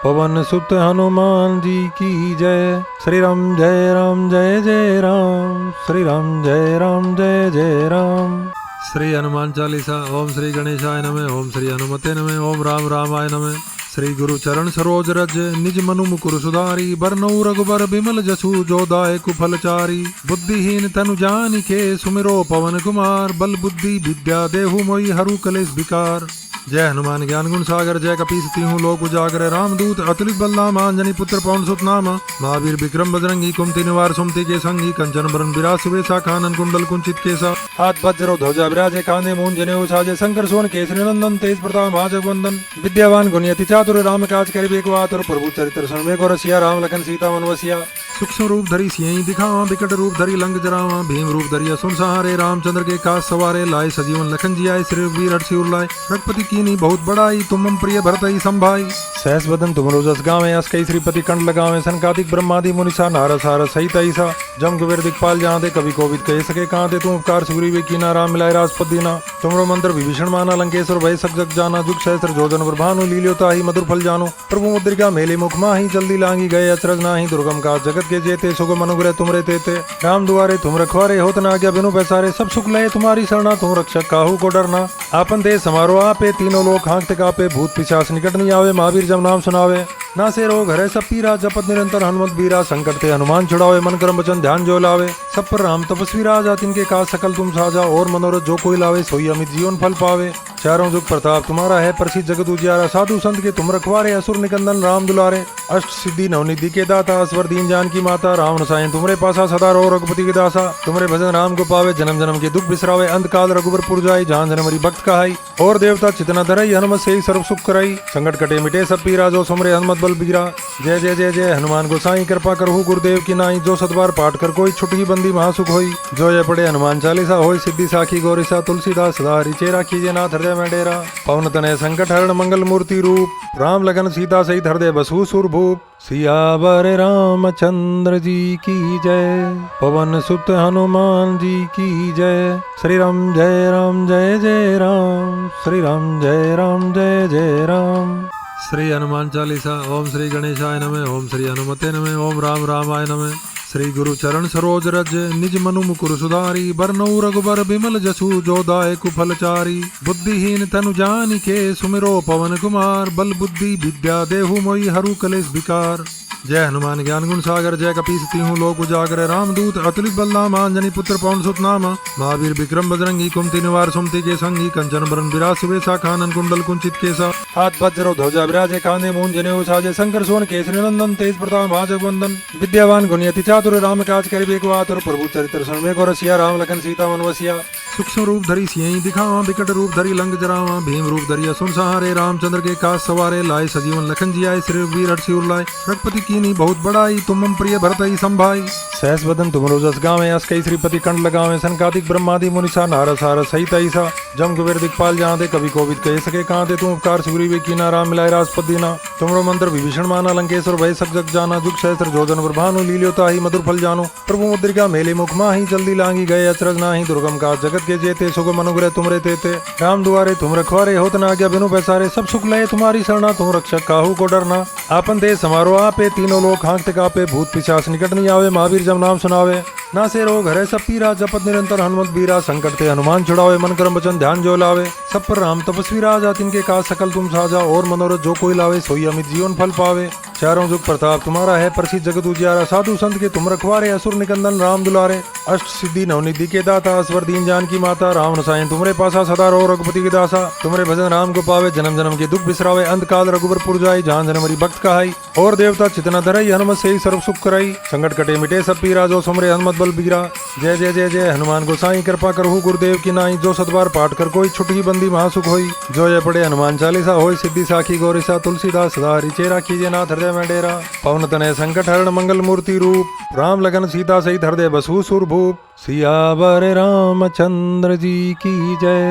[SPEAKER 1] पवन सुत हनुमान जी की जय श्री राम जय राम जय जय राम श्री राम जय राम जय जय राम। श्री हनुमान चालीसा। ओम श्री गणेशाय नमः ओम श्री हनुमते नमः ओम राम रामाय नमः। श्री गुरु चरण सरोज रज निज मनु मुकुर सुधारी बरनऊ रघुबर बिमल जसु जो दायक फलचारी बुद्धिहीन तनु जानिके सुमिरो पवन कुमार बल बुद्धि विद्या देहु मोहि हरु कलेश विकार। जय हनुमान ज्ञान गुण सागर जय कपीस तीहूं लोक उजागर रामदूत अतुलित बलधाम अंजनी पुत्र पवन सुत नाम महावीर विक्रम बजरंगी कुमति निवार सुमति के संगी कंचन बरन विराज सुबेसा कानन कुंडल कुंचित केसा हाथ वज्र ध्वजा विराजे कांधे मूंज जनेऊ साजे शंकर सोन केसरी नंदन तेज प्रताप महाजगवंदन विद्यावान गुणियति चातुर राम काज करिबे को आतुर प्रभु चरित्र सुनबे को रसिया राम लखन सीता मन बसिया सूक्ष्म रूप धरी सियहि दिखावा विकट रूप धरी लंक जरावा भीम रूप धरी असुर सहारे रामचंद्र के काज सवारे लाए सजीवन लखन जियाए श्री वीर हर्षि उल्लाए रघुपति कीनी बहुत बड़ाई तुम प्रिय भरतहि संभाई सहस बदन तुम रोजस गावे अस कई श्रीपति कंठ लगावे सनकादिक ब्रह्मादि मुनिसा नारद सारद सहित ऐसा जम कुबेर दिखपाल जहाँ दे कवि कोविद कह सके कहाँ दे तुम उपकार सुग्रीव कीना राम मिलाए राजपद दीना तुमरो मंत्र विभीषण माना लंकेश्वर भय सक जग जाना जुग सहस्र जोजन ब्रभानु लील्योता ही मधुर फल जानो प्रभु मुद्रिका मेले मुख माही जल्दी लांगी गए अचरज नाही दुर्गम का जगत के जेते सुगम अनुग्रह तुमरे तेते राम दुआरे तुम रखवारे होत न आज्ञा बिनु पैसारे सब सुख लय तुम्हारी शरणा तुम रक्षक काहू को डरना आपन देश समारोह आपे तीनों लोग हाँकते कापे भूत पिशाच निकट नहीं आवे महावीर जब नाम सुनावे ना से रोग हरे सब पीरा जपत निरंतर हनुमत बीरा संकट ते हनुमान छुड़ावे मन कर्म वचन ध्यान जो लावे सब पर राम तपस्वी राजा तिनके काज सकल तुम साजा और मनोरथ जो कोई लावे सोई अमित जीवन फल पावे चारों जुग प्रताप तुम्हारा है प्रसिद्ध जगत उजियारा साधु संत के तुम रखवारे असुर निकंदन राम दुलारे अष्ट सिद्धि नवनिधि के दाता अस्वर दीन जान की माता राम रसायन तुमरे पासा सदा रो रघुपति के दासा तुमरे भजन राम को पावे जन्म जन्म के दुख बिसरावे अंत काल रघुबर पुर जाय जहाँ जनमरी भक्त कहाई और देवता चितना धरई हनुमत से ही सर्व सुख कराई संकट कटे मिटे सब पीरा जो सुमरे हनुमत बल बीरा जय जय जय जय हनुमान गोसाई कृपा करहु गुरुदेव की नाई जो सतबार पाठ कर कोई छुटकी बंदी महासुख होई जो ये पढ़े हनुमान चालीसा होई सिद्धि साखी गौरीसा तुलसीदास सदा रिचेरा कीजे नाथ हृदय में डेरा पवन तनय संकट हरण मंगल मूर्ति रूप राम लगन सीता सहित हृदय बसु सुर भूप सियावर रामचंद्र जी की जय पवन सुत हनुमान जी की जय श्री राम जय जय राम श्री राम जय जय राम। श्री हनुमान चालीसा। ओम श्री गणेशाय नमः ओम श्री हनुमते नमः ओम राम रामाय नमः। श्री गुरु चरण सरोज रज निज मनु मुकुर सुधारी बरनऊ रघुबर बिमल जसु जो दायक फलचारी बुद्धिहीन तनु जानिके सुमिरो पवन कुमार बल बुद्धि विद्या देहु मोहि हरु कलेश विकार। जय हनुमान ज्ञान गुण सागर जय कपीस तीहूं लोक उजागर रामदूत अतुलित बलधाम अंजनी पुत्र पवन सुत नाम महावीर विक्रम बजरंगी कुमति निवार सुमति के संगी कंचन बरन विराज सुबेसा कानन कुंडल कुंचित केसा हाथ वज्र ध्वजा विराजे कांधे मूंज जनेऊ साजे शंकर सोन केसरी नंदन तेज प्रताप महाजगवंदन विद्यावान गुणियति चातुर राम काज करिबे को आतुर प्रभु चरित्र सुनबे को रसिया राम लखन सीता मन बसिया सूक्ष्म रूप धरी सियहि दिखावा विकट रूप धरी लंक जरावा भीम रूप धरी असुर सहारे रामचंद्र के काज सवारे लाए सजीवन लखन जियाए श्री वीर हर्षि उल्लाए रघुपति कीनी बहुत बड़ाई तुम प्रिय भरतहि संभाई सहस बदन तुम रोजस गावे अस कई श्रीपति कंठ लगावे सनकादिक ब्रह्मादि मुनिसा नारद सारद सहित ऐसा जम कुबेर दिखपाल जहाँ दे कवि कोविद कह सके कहाँ दे तुम उपकार सुग्रीव कीना राम मिलाए राजपद दीना तुमरो मंत्र विभीषण माना लंकेश्वर भय सक जग जाना जुग सहस्र जोजन ब्रभानु लील्योता ही मधुर फल जानो प्रभु मुद्रिका मेले मुख माही जल्दी लांगी गए अचरज नाही दुर्गम का जगत के जेते सुगम अनुग्रह तुमरे तेते राम दुआरे तुम रखवारे होत न आज्ञा बिनु पैसारे सब सुख लय तुम्हारी शरणा तुम रक्षक काहू को डरना आपन देश समारोह आपे तीनों लोग हाँकते कापे भूत पिशाच निकट नहीं आवे महावीर जब नाम सुनावे ना से रोग हरे सब पीरा जपत निरंतर हनुमत बीरा संकट ते हनुमान छुड़ावे मन कर्म वचन ध्यान जो लावे सब पर राम तपस्वी राजा तिनके काज सकल तुम साजा और मनोरथ जो कोई लावे सोई अमित जीवन फल पावे चारों जुग प्रताप तुम्हारा है प्रसिद्ध जगत उजियारा साधु संत के तुम रखवारे असुर निकंदन राम दुलारे अष्ट सिद्धि नवनिधि के दाता अस्वर दीन जान की माता राम रसायन तुमरे पासा सदा रो रघुपति के दासा तुमरे भजन राम को पावे जन्म जन्म के दुख बिसरावे अंत काल रघुबर पुर जाय जहाँ जनमरी भक्त कहाई और देवता चितना धरई हनुमत से ही सर्व सुख कराई संकट कटे मिटे सब पीरा जो सुमरे हनुमत बल बीरा जय जय जय जय हनुमान गोसाई कृपा करहु गुरुदेव की नाई जो सतबार पाठ कर कोई छुटकी बंदी महासुख होई जो ये पढ़े हनुमान चालीसा होई सिद्धि साखी गौरीसा तुलसीदास सदा रिचेरा कीजे नाथ हृदय में डेरा पवन तनय संकट हरण मंगल मूर्ति रूप राम लगन सीता सहित हृदय बसु सुर भूप सियावर रामचंद्र जी की जय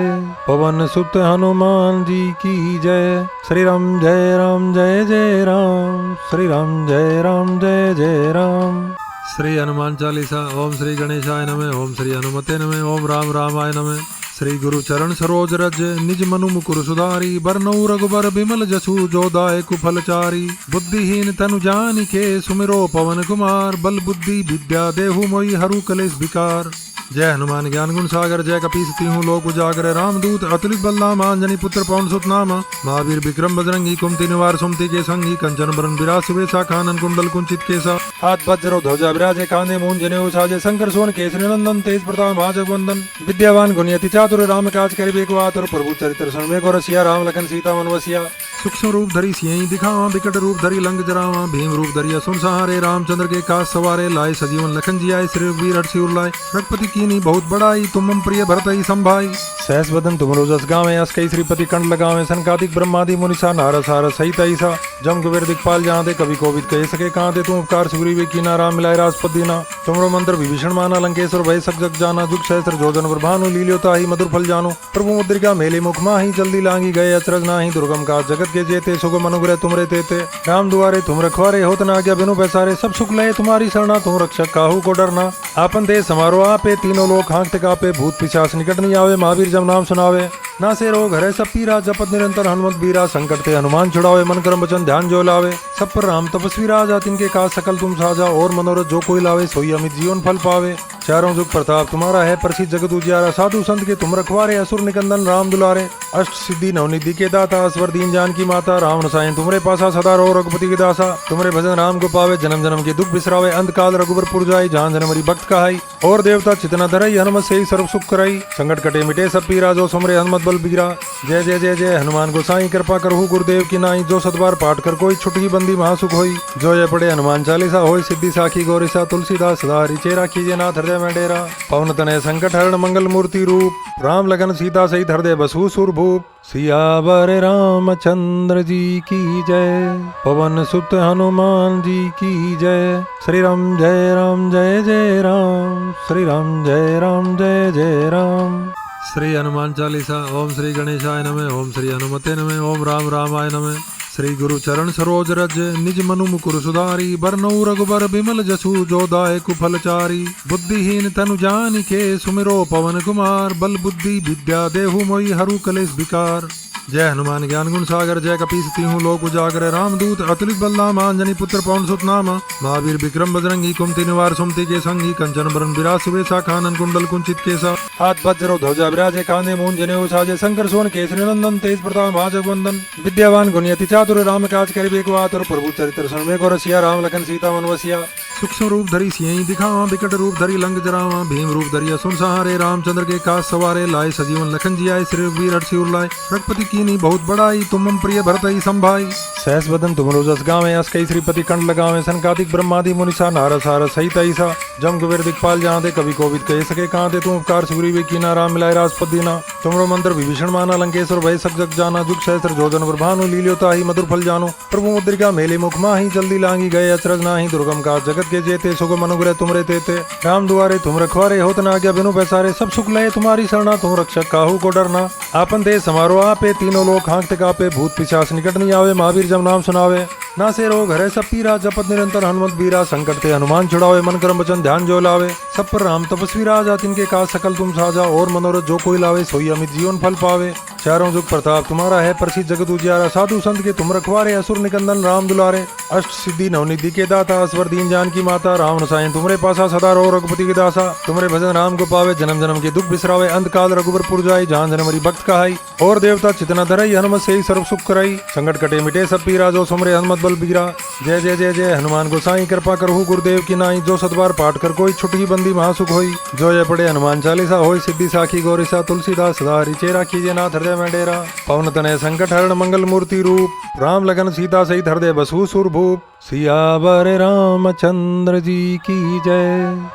[SPEAKER 1] पवन सुत हनुमान जी की जय श्री राम जय जय राम श्री राम जय जय राम। श्री हनुमान चालीसा। ओम श्री गणेशाय नमः ओम श्री हनुमते नमः ओम राम रामाय नमः। श्री गुरु चरण सरोज रज निज मनु मुकुर सुधारी बरनऊ रघुबर बिमल जसु जो दायक फलचारी बुद्धिहीन तनु जानिके सुमिरो पवन कुमार बल बुद्धि विद्या देहु मोहि हरु कलेश विकार। जय हनुमान ज्ञान गुण सागर जय कपीस तीहूं लोक उजागर रामदूत अतुलित बलधाम अंजनी पुत्र पवन सुत नाम महावीर विक्रम बजरंगी कुमति निवार सुमति के संगी कंचन बरन विराज सुबेसा कानन कुंडल कुंचित केसा हाथ वज्र ध्वजा विराजे कांधे मूंज जनेऊ साजे शंकर सोन केसरी नंदन तेज प्रताप महाजगवंदन विद्यावान गुणयति चातुर राम काज करिबे को आतुर प्रभु चरित्र सुनबे को रसिया राम लखन सीता मन वसिया सूक्ष्म रूप धरी सियहि दिखावा विकट रूप धरी लंक जरावा भीम रूप धरिया सुन सहारे रामचंद्र के काज सवारे लाए सजीवन लखन जियाए श्री वीर हर्षि उल्लाए रघुपति कीनी बहुत बड़ाई तुम मम प्रिय भरतहि संभाई सहस बदन तुम रोजस गावे अस कई श्रीपति कंठ लगावे संकादिक ब्रह्मादि मुनिसा नारस हारस सहित ऐसा जम कुबेर दिखपाल जहाँ दे कवि कोविद कह सके कहाँ दे तुम उपकार सुग्रीवे कीना राम मिलाए राजपद दीना तुमरो मंत्र विभीषण माना लंकेश्वर भय सक जग जाना जुग सहस्त्र जोजन भानु लील्योता ही मधुर फल जानो प्रभु मुद्रिका मेले मुख माही जल्दी लांगी गए अचरज नाही दुर्गम का जगत के जेते सुगम अनुग्रह तुमरे तेते राम दुआरे तुम रखवारे होत न आज्ञा बिनु पैसारे सब सुख लय तुम्हारी शरणा तुम रक्षक काहू को डरना आपन दे समारो आपे तीनों लोग हाँकते कापे भूत पिशाच निकट नहीं आवे महावीर जब नाम सुनावे ना से रोग हरे सब पीरा जपत निरंतर हनुमत बीरा संकट ते हनुमान छुड़ावे मन कर्म वचन ध्यान जो लावे सब पर राम तपस्वी राजा तिनके काज सकल तुम साजा और मनोरथ जो कोई लावे सोई अमित जीवन फल पावे चारों जुग प्रताप तुम्हारा है प्रसिद्ध जगत उजियारा साधु संत के तुम रखवारे असुर निकंदन राम दुलारे अष्ट सिद्धि नवनिधि के दाता अस्वर दीन जान की माता राम रसायन तुमरे पासा सदा रो रघुपति के दासा तुमरे भजन राम को पावे जन्म जन्म के दुख बिसरावे अंत काल रघुबर पुर जाए जहाँ जनमरी भक्त कहाई और देवता चितना धरई हनुमत से ही सर्व सुख कराई संकट कटे मिटे सब पीरा जो सुमरे हनुमत बल बीरा जय जय जय जय हनुमान गोसाई कृपा करहु गुरुदेव की नाई जो सतबार पाठ कर कोई छुटकी बंदी महासुख होई जो ये पढ़े हनुमान चालीसा होई सिद्धि साखी गौरीसा तुलसीदास सदा रिचेरा कीजे नाथ हृदय में डेरा पवन तनय संकट हरण मंगल मूर्ति रूप राम लगन सीता सहित हृदय बसु सुर भूप सियावर रामचंद्र जी की जय पवन सुत हनुमान जी की जय श्री राम जय राम जय जय राम श्री राम जय राम जय जय राम। श्री हनुमान चालीसा। ओम श्री गणेशाय नमः। ओम श्री हनुमते नमः। ओम राम रामाय नमः। श्री गुरु चरण सरोज रज निज मनु मुकुर सुधारी बरनऊ रघुबर बिमल जसु जो दायक फलचारी बुद्धिहीन तनु जानिके सुमिरो पवन कुमार बल बुद्धि विद्या देहु मोहि हरु कलेश विकार। जय हनुमान ज्ञान गुण सागर जय कपीस तीहूं लोक उजागर रामदूत अतुलित बलधाम अंजनी पुत्र पवन सुत नाम महावीर विक्रम बजरंगी कुमति निवार सुमति के संगी कंचन बरन विराज सुबेसा कानन कुंडल कुंचित केसा हाथ वज्र ध्वजा विराजे कांधे मूंज जनेऊ साजे शंकर सोन केसरी नंदन तेज प्रताप महाजगवंदन विद्यावान गुणयति चातुर राम काज करिबे को आतुर प्रभु चरित्र सुनबे को रसिया राम लखन सीता मन वसिया सूक्ष्म रूप धरी सियहि दिखावा विकट रूप धरी लंक जरावा भीम रूप धरिया सुन सहारे रामचंद्र के काज सवारे लाए सजीवन लखन जियाए श्री वीर हर्षि उल्लाए रघुपति कीनी बहुत बड़ाई तुम मम प्रिय भरतहि संभाई सहस बदन तुम रोजस गावे अस कई श्रीपति कंठ लगावे संकादिक ब्रह्मादि मुनिसा नारस हारस सहित ऐसा जम कुबेर दिखपाल जहाँ दे कवि कोविद कह सके कहाँ दे तुम उपकार सुग्रीवे कीना राम मिलाए राजपद दीना तुमरो मंत्र विभीषण माना लंकेश्वर भय सक जग जाना जुग सहस्त्र जोजन भानु लील्योता ही मधुर फल जानो प्रभु मुद्रिका मेले मुख माही जल्दी लांगी गए अचरज नाही दुर्गम का जगत के जेते सुगम अनुग्रह तुमरे तेते राम दुआरे तुम रखवारे होत न आज्ञा बिनु पैसारे सब सुख लय तुम्हारी शरणा तुम रक्षक काहू को डरना आपन दे समारो आपे तीनों लोग हाँकते कापे भूत पिशाच निकट नहीं आवे महावीर जब नाम सुनावे ना से रोग हरे सब पीरा जपत निरंतर हनुमत बीरा संकट ते हनुमान छुड़ावे मन कर्म वचन ध्यान जो लावे सब पर राम तपस्वी राजा तिनके काज सकल तुम साजा और मनोरथ जो कोई लावे सोई अमित जीवन फल पावे चारों जुग प्रताप तुम्हारा है प्रसिद्ध जगत उजियारा साधु संत के तुम रखवारे असुर निकंदन राम दुलारे अष्ट सिद्धि नवनिधि के दाता अस्वर दीन जान की माता राम रसायन तुमरे पासा सदा रो रघुपति के दासा तुमरे भजन राम को पावे जन्म जन्म के दुख बिसरावे अंत काल रघुबर पुर जाए जहाँ जनमरी भक्त कहाई और देवता चितना धरई हनुमत से ही सर्व सुख कराई संकट कटे मिटे सब पीरा जो सुमरे हनुमत बल बीरा जय जय जय जय हनुमान गोसाई कृपा करहु गुरुदेव की नाई जो सतबार पाठ कर कोई छुटकी बंदी महासुख होई जो ये पढ़े हनुमान चालीसा होई सिद्धि साखी गौरीसा तुलसीदास सदा रिचेरा कीजे नाथ हृदय में डेरा पवन तनय संकट हरण मंगल मूर्ति रूप राम लगन सीता सहित हृदय बसु सुर भूप सियावर रामचंद्र जी की जय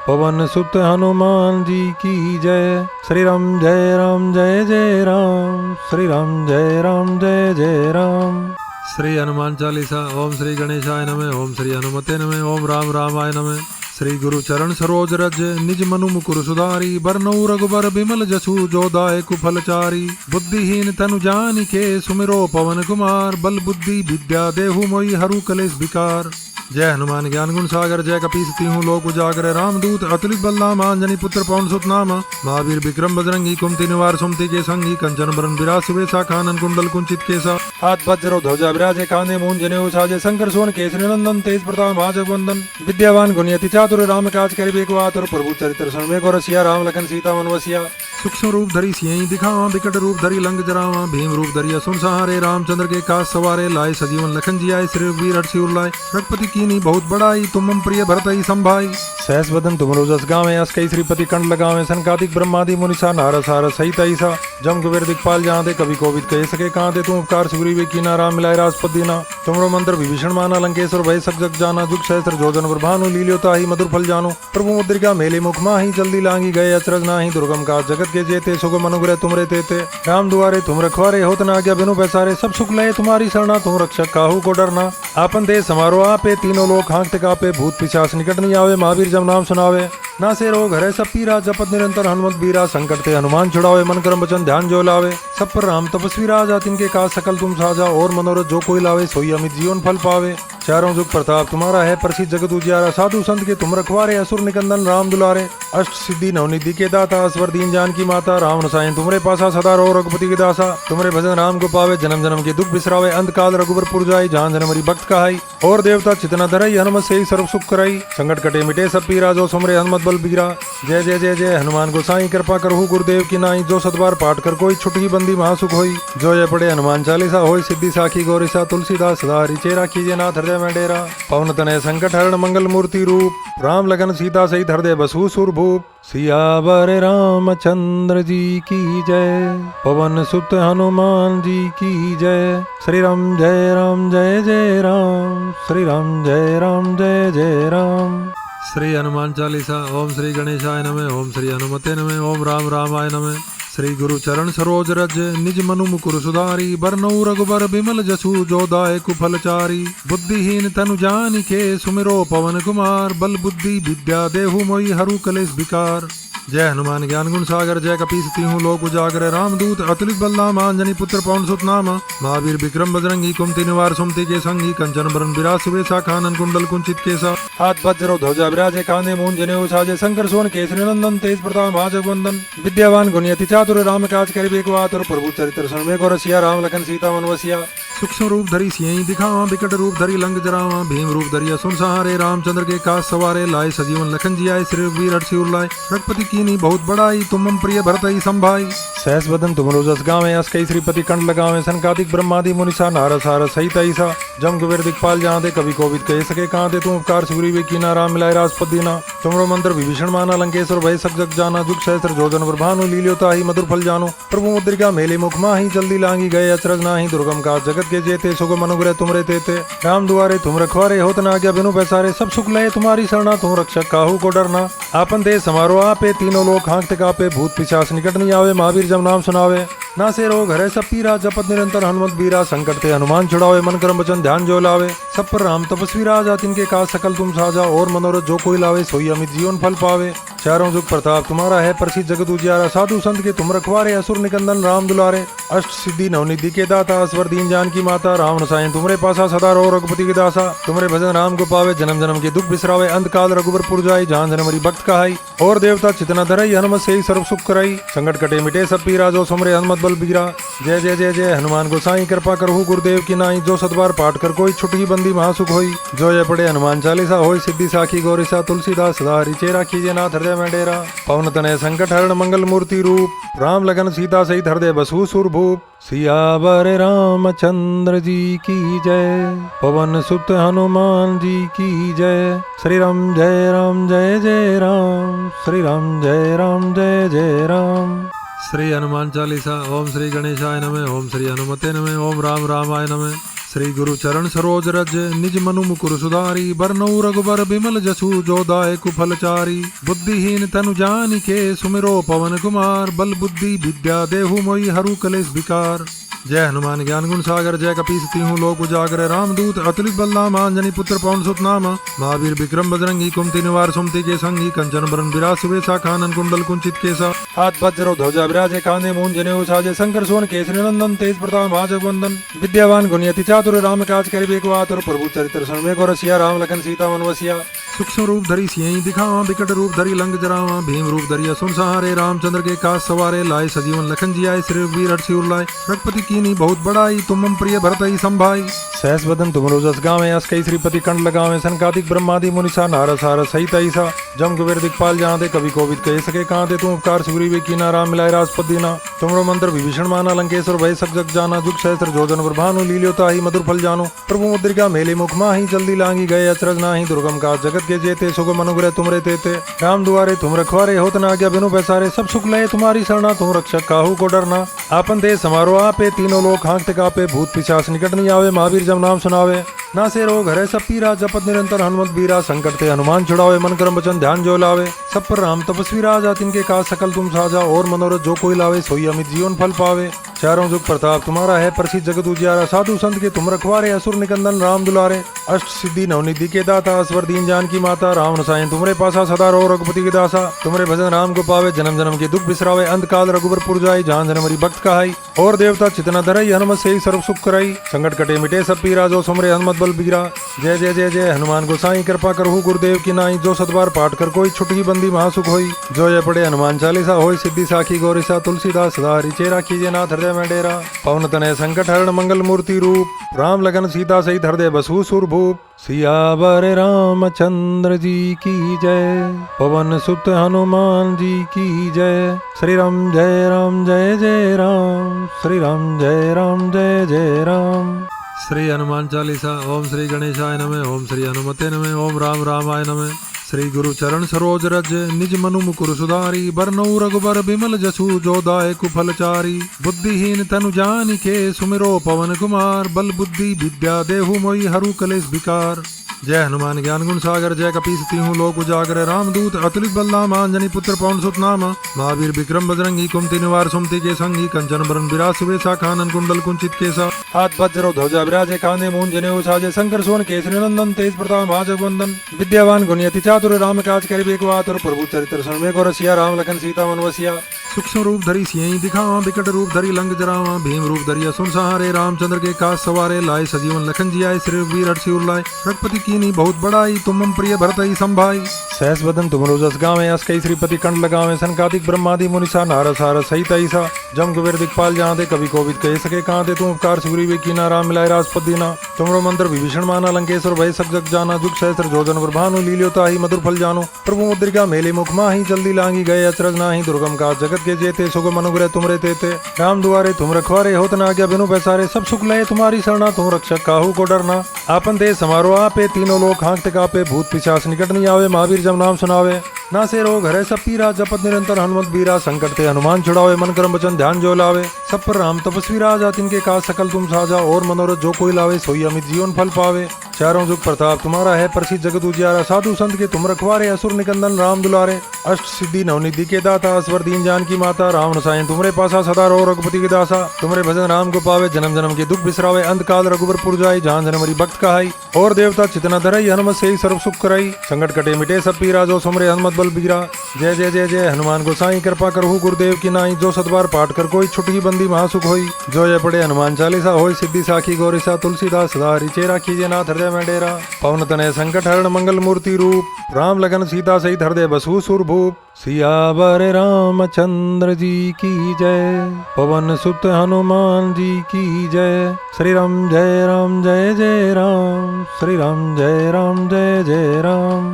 [SPEAKER 1] पवन सुत हनुमान जी की जय श्री राम जय राम जय जय राम श्री राम जय राम जय जय राम। श्री हनुमान चालीसा। ओम श्री गणेशाय नमः। ओम श्री हनुमते नमः। ओम राम रामाय नमः। श्री गुरु चरण सरोज रज निज मनु मुकुर सुधारी बरनऊ रघुबर बिमल जसु जो दायक फलचारी बुद्धिहीन तनु जानिके सुमिरो पवन कुमार बल बुद्धि विद्या देहु मोहि हरु कलेश विकार। जय हनुमान ज्ञान गुण सागर जय कपीस तिहु लोक उजागर रामदूत अतुलित बलधाम अंजनी पुत्र पवन सुत नाम महावीर विक्रम बजरंगी कुमति निवार सुमति के संगी कंचन बरन विराज सुबेसा कानन कुंडल कुंचित केसा हाथ वज्र ध्वजा विराजे कांधे मूंज जनेऊ साजे शंकर सोन केसरी नंदन तेज प्रताप महाजगवंदन विद्यावान गुणयति चातुर राम काज करिबे को आतुर प्रभु चरित्र सुनबे को रसिया राम लखन सीता मन वसिया सूक्ष्म रूप धरी सियहि दिखावा विकट रूप धरी लंक जरावा भीम रूप धरी असुर सहारे रामचंद्र के काज सवारे लाए सजीवन लखन जियाए श्री रघुवीर हर्षि उल्लाए रघुपति कीनी बहुत बड़ाई तुम मम प्रिय भरतहि संभाई सहस बदन तुम रोजस गावे अस कई श्रीपति कंठ लगावे सनकादिक ब्रह्मादि मुनिसा नारद सारद सहित ऐसा जम कुबेर दिखपाल जहाँ दे कवि कोविद कह सके कहाँ दे तुम उपकार सुग्रीव कीना राम मिलाए राजपद दीना तुमरो मंत्र विभीषण माना लंकेश्वर भय सब जग जाना जुग सहस्र जोजन ब्रभानु लील्योता ही मधुर फल जानो प्रभु मुद्रिका मेले मुख माही जल्दी लांगी गए अचरज नाही दुर्गम काज जगत के जेते सुगम अनुग्रह तुमरे तेते राम दुआरे तुम रखवारे होत न आज्ञा बिनु पैसारे सब सुख लय तुम्हारी शरणा तुम रक्षक काहू को डरना आपन देश समारोह आपे तीनों लोग हाँकते कापे भूत पिशाच निकट नहीं आवे महावीर जब नाम सुनावे ना से रोग हरे सब पीरा जपत निरंतर हनुमत बीरा संकट ते हनुमान छुड़ावे मन कर्म वचन ध्यान जो लावे सब पर राम तपस्वी राजा तिनके काज सकल तुम साजा और मनोरथ जो कोई लावे सोई अमित जीवन फल पावे चारों जुग प्रताप तुम्हारा है प्रसिद्ध जगत उजियारा साधु संत के तुम रखवारे असुर निकंदन राम दुलारे अष्ट सिद्धि नवनिधि के दाता अस्वर दीन जान की माता राम रसायन तुमरे पासा सदा रो रघुपति के दासा तुमरे भजन राम को पावे जन्म जन्म के दुख बिसरावे अंत काल रघुबर पुर जाई जहां जनमरी भक्त कहाई और देवता चितना धरई हनुमत से ही सर्व सुख कराई संकट कटे मिटे सब पीरा जो सुमरे हनुमत बल बीरा जय जय जय जय हनुमान गोसाई कृपा करहु गुरुदेव की नाई जो सतबार पाठ कर कोई छुटकी बंदी महासुख होई जो ये पढ़े हनुमान चालीसा होई सिद्धि साखी गौरीसा तुलसीदास सदा हरिचेरा कीजे नाथ हृदय में डेरा पवन तनय संकट हरण मंगल मूर्ति रूप राम लगन सीता सहित हृदय बसु सुर भूप सियावर रामचंद्र जी की जय पवन सुत हनुमान जी की जय श्री राम जय जय राम श्री राम जय जय राम। श्री हनुमान चालीसा। ओम श्री गणेशाय नमः ओम श्री हनुमते नमः ओम राम रामाय नमः। श्री गुरु चरण सरोज रज निज मनु मुकुर सुधारी बरनऊ रघुबर बिमल जसु जो दायक फलचारी बुद्धिहीन तनु जानिके सुमिरो पवन कुमार बल बुद्धि विद्या देहु मोहि हरु कलेश विकार। जय हनुमान ज्ञान गुण सागर जय कपीस तिहु लोक उजागर रामदूत अतुलित बलधाम अंजनी पुत्र पवन सुत नाम महावीर विक्रम बजरंगी कुमति निवार सुमति के संगी कंचन बरन विराज सुबेसा कानन कुंडल कुंचित केसा हाथ वज्र ध्वजा विराजे कांधे मूंज जनेऊ साजे शंकर सोन केसरी नंदन तेज प्रताप महाजगवंदन विद्यावान गुणयति चातुर राम काज करिबे को आतुर प्रभु चरित्र सुनबे को रसिया राम लखन सीता मन वसिया सूक्ष्म रूप धरी सियहि दिखावा विकट रूप धरी लंक जरावा भीम रूप धरी असुर सहारे रामचंद्र के काज सवारे लाए सजीवन लखन जियाए श्री रघुवीर हर्षि उल्लाए रघुपति कीनी बहुत बड़ाई तुम मम प्रिय भरतहि संभाई सहस बदन तुम रोजस गावे अस कई श्रीपति कंठ लगावे सनकादिक ब्रह्मादि मुनिसा नारद सारद सहित ऐसा जम कुबेर दिखपाल जहाँ दे कवि कोविद कह सके कहाँ दे तुम उपकार सुग्रीव कीना राम मिलाए राजपद दीना तुमरो मंत्र विभीषण माना लंकेश्वर भय सब जग जाना जुग सहस्र जोजन ब्रभानु लील्योता ही मधुर फल जानो प्रभु मुद्रिका मेले मुख माही जल्दी लांगी गए अचरज नाही दुर्गम काज जगत के जेते सुगम अनुग्रह तुमरे तेते राम दुआरे तुम रखवारे होत न आज्ञा बिनु पैसारे सब सुख लय तुम्हारी शरणा तुम रक्षक काहू को डरना आपन देश समारोह आपे तीनों लोग हाँकते कापे भूत पिशाच निकट नहीं आवे महावीर जब नाम सुनावे ना से रोग हरे सब पीरा जपत निरंतर हनुमत बीरा संकट ते हनुमान छुड़ावे मन कर्म वचन ध्यान जो लावे सब पर राम तपस्वी राजा तिनके काज सकल तुम साजा और मनोरथ जो कोई लावे सोई अमित जीवन फल पावे चारों जुग प्रताप तुम्हारा है प्रसिद्ध जगत उजियारा साधु संत के तुम रखवारे असुर निकंदन राम दुलारे अष्ट सिद्धि नवनिधि के दाता अस्वर दीन जान की माता राम रसायन तुमरे पासा सदा रो रघुपति के दासा तुमरे भजन राम को पावे जन्म जन्म के दुख बिसरावे अंत काल रघुबर पुर जाई जहाँ जनमरी भक्त कहाई और देवता चितना धरई हनुमत से ही सर्व सुख कराई संकट कटे मिटे सब पीरा जो सुमरे हनुमत बल बीरा जय जय जय जय हनुमान गोसाई कृपा करहु गुरुदेव की नाई जो सतबार पाठ कर कोई छुटकी बंदी महासुख होई जो ये पढ़े हनुमान चालीसा होई सिद्धि साखी गौरीसा तुलसीदास सदा हरिचेरा कीजे नाथ हृदय में डेरा पवन तनय संकट हरण मंगल मूर्ति रूप राम लगन सीता सहित हृदय बसु सुर भूप सियावर रामचंद्र जी की जय पवन सुत हनुमान जी की जय श्री राम जय जय राम श्री राम जय जय राम। श्री हनुमान चालीसा। ओम श्री गणेशाय नमः ओम श्री हनुमते नमः ओम राम रामाय नमः। श्री गुरु चरण सरोज रज निज मनु मुकुर सुधारी बरनऊ रघुबर बिमल जसु जो दायक फलचारी बुद्धिहीन तनु जानिके सुमिरो पवन कुमार बल बुद्धि विद्या देहु मोहि हरु कलेश विकार। जय हनुमान ज्ञान गुण सागर जय कपीस तीहूं लोक उजागर रामदूत अतुलित बलधाम अंजनी पुत्र पवन सुत नाम महावीर विक्रम बजरंगी कुमति निवार सुमति के संगी कंचन बरन विराज सुबेसा कानन कुंडल कुंचित केसा हाथ वज्र ध्वजा विराजे कांधे मूंज जनेऊ साजे शंकर सोन केसरी नंदन तेज प्रताप महाजगवंदन विद्यावान गुणयति चातुर राम काज करिबे को आतुर प्रभु चरित्र सुनबे को रसिया राम लखन सीता मन वसिया सूक्ष्म रूप धरी सियहि दिखावा विकट रूप धरी लंक जरावा भीम रूप धरिया सुन सहारे रामचंद्र के काज सवारे लाए सजीवन लखन जियाए श्री वीर हर्षि उरलाए रघुपति कीनी बहुत बड़ाई तुम मम प्रिय भरतई संभाई सहस बदन तुम रोजस गावे अस कई श्रीपति कंठ लगावे सनकादिक ब्रह्मादि मुनिसा नारद सारद सहित ऐसा जम कुबेर दिखपाल जहाँ दे कवि कोविद कह सके कहाँ दे तुम उपकार सुग्रीवे कीना राम मिलाए राजपद दीना तुमरो मंत्र विभीषण माना लंकेश्वर भय सक जग जाना जुग सहस्त्र जोजन भानु लील्योता ही मधुर फल जानो प्रभु मुद्रिका मेले मुख माही जल्दी लांगी गए अचरज नाही दुर्गम का जगत के जेते सुगम अनुग्रह तुमरे तेते राम दुआरे तुम रखवारे होत न आज्ञा बिनु पैसारे सब सुख लय तुम्हारी शरणा तुम रक्षक काहू को डरना आपन दे समारो आपे तीनों लोग हाँकते कापे भूत पिशाच निकट नहीं आवे महावीर जब नाम सुनावे ना से रोग हरे सब पीरा जपत निरंतर हनुमत बीरा संकट ते हनुमान छुड़ावे मन कर्म वचन ध्यान जो लावे सब पर राम तपस्वी राजा तिनके काज सकल तुम साजा और मनोरथ जो कोई लावे सोई अमित जीवन फल पावे चारों जुग प्रताप तुम्हारा है प्रसिद्ध जगत उजियारा साधु संत के तुम रखवारे असुर निकंदन राम दुलारे अष्ट सिद्धि नवनिधि के दाता अस्वर दीन जान की माता राम रसायन तुमरे पासा सदा रो रघुपति के दासा तुमरे भजन राम को पावे जन्म जन्म के दुख बिसरावे अंत काल रघुबर जाए जहाँ जनमरी भक्त कहाई और देवता चितना धरई हनुमत से ही सर्व सुख कराई संकट कटे मिटे सब पीरा जो सुमरे हनुमत बल बीरा जय जय जय जय हनुमान गोसाई कृपा करहु गुरुदेव की नाई जो सतबार पाठ कर कोई छुटकी बंदी महासुख होई जो ये पढ़े हनुमान चालीसा होई सिद्धि साखी गौरीसा तुलसीदास सदा हरि चेरा कीजे नाथ हृदय में डेरा पवन तनय संकट हरण मंगल मूर्ति रूप राम लगन सीता सहित हृदय बसु सुर भूप सियावर रामचंद्र जी की जय पवन सुत हनुमान जी की जय श्री राम जय राम जय जय राम श्री राम जय राम जय जय राम। श्री हनुमान चालीसा। ओम श्री गणेशाय नमः। ओम श्री हनुमते नमः। ओम राम रामाय नमः। श्री गुरु चरण सरोज रज निज मनु मुकुर सुधारी बरनऊ रघुबर बिमल जसु जो दायक फलचारी बुद्धिहीन तनु जानिके सुमिरो पवन कुमार बल बुद्धि विद्या देहु मोहि हरु कलेश विकार। जय हनुमान ज्ञान गुण सागर जय कपीस तीहूं लोक उजागर रामदूत अतुलित बलधाम अंजनी पुत्र पवन सुत नाम महावीर विक्रम बजरंगी कुमति निवार सुमति के संगी कंचन बरन विराज सुबेसा कानन कुंडल कुंचित केसा हाथ वज्र ध्वजा विराजे कांधे मूंज जनेऊ साजे शंकर सोन केसरी नंदन तेज प्रताप महाजगवंदन विद्यावान गुणयति चातुर राम काज करिबे को आतुर प्रभु चरित्र सुनबे को रसिया राम लखन सीता मन वसिया सूक्ष्म रूप धरी सियहि दिखावा विकट रूप धरी लंक जरावा भीम रूप धरिया सुन सहारे रामचंद्र के काज सवारे लाए सजीवन लखन जियाए श्री वीर हर्षि उरलाए रघुपति कीनी बहुत बड़ाई तुम मम प्रिय भरतई संभाई सहस बदन तुम रोजस गावे अस कई श्रीपति कंठ लगावे सनकादिक ब्रह्मादि मुनिसा नारद सारद सहित ऐसा जम कुबेर दिखपाल जहाँ दे कवि कोविद कह सके कहाँ दे तुम उपकार सुग्रीवे कीना राम मिलाए राजपद दीना तुमरो मंत्र विभीषण माना लंकेश्वर भय सक जग जाना जुग सहस्त्र जोजन भानु लील्योता ही मधुर फल जानो प्रभु मुद्रिका मेले मुख माही जल्दी लांगी गए अचरज नाही दुर्गम का जगत के जेते सुगम अनुग्रह तुमरे तेते राम दुआरे तुम रखवारे होत न आज्ञा बिनु पैसारे सब सुख लय तुम्हारी शरणा तुम रक्षक काहू को डरना आपन दे समारो आपे तीनों लोग हाँकते कापे भूत पिशाच निकट नहीं आवे महावीर जब नाम सुनावे ना से रोग हरे सब पीरा जपत निरंतर हनुमत बीरा संकट ते हनुमान छुड़ावे मन कर्म वचन ध्यान जो लावे सब पर राम तपस्वी राजा तिनके काज सकल तुम साजा और मनोरथ जो कोई लावे सोई अमित जीवन फल पावे चारों जुग प्रताप तुम्हारा है प्रसिद्ध जगत उजियारा साधु संत के तुम रखवारे असुर निकंदन राम दुलारे अष्ट सिद्धि नवनिधि के दाता अस्वर दीन जान की माता राम रसायन तुमरे पासा सदा रो रघुपति के दासा तुमरे भजन राम को पावे जन्म जन्म के दुख बिसरावे अंत काल रघुबर जाए जहाँ जनमरी भक्त कहाई और देवता चितना धरई हनुमत से ही सर्व सुख कराई संकट कटे मिटे सब पीरा जो सुमरे हनुमत बल बीरा जय जय जय जय हनुमान गोसाई कृपा करहु गुरुदेव की नाई जो सतबार पाठ कर कोई छुटकी बंदी महासुख होई जो ये पढ़े हनुमान चालीसा होई सिद्धि साखी गौरीसा तुलसीदास सदा हरि चेरा कीजे नाथ हृदय में डेरा पवन तनय संकट हरण मंगल मूर्ति रूप राम लगन सीता सहित हृदय बसु सुर भूप सियावर रामचंद्र जी की जय पवन सुत हनुमान जी की जय श्री राम जय राम जय जय राम श्री राम जय राम जय जय राम।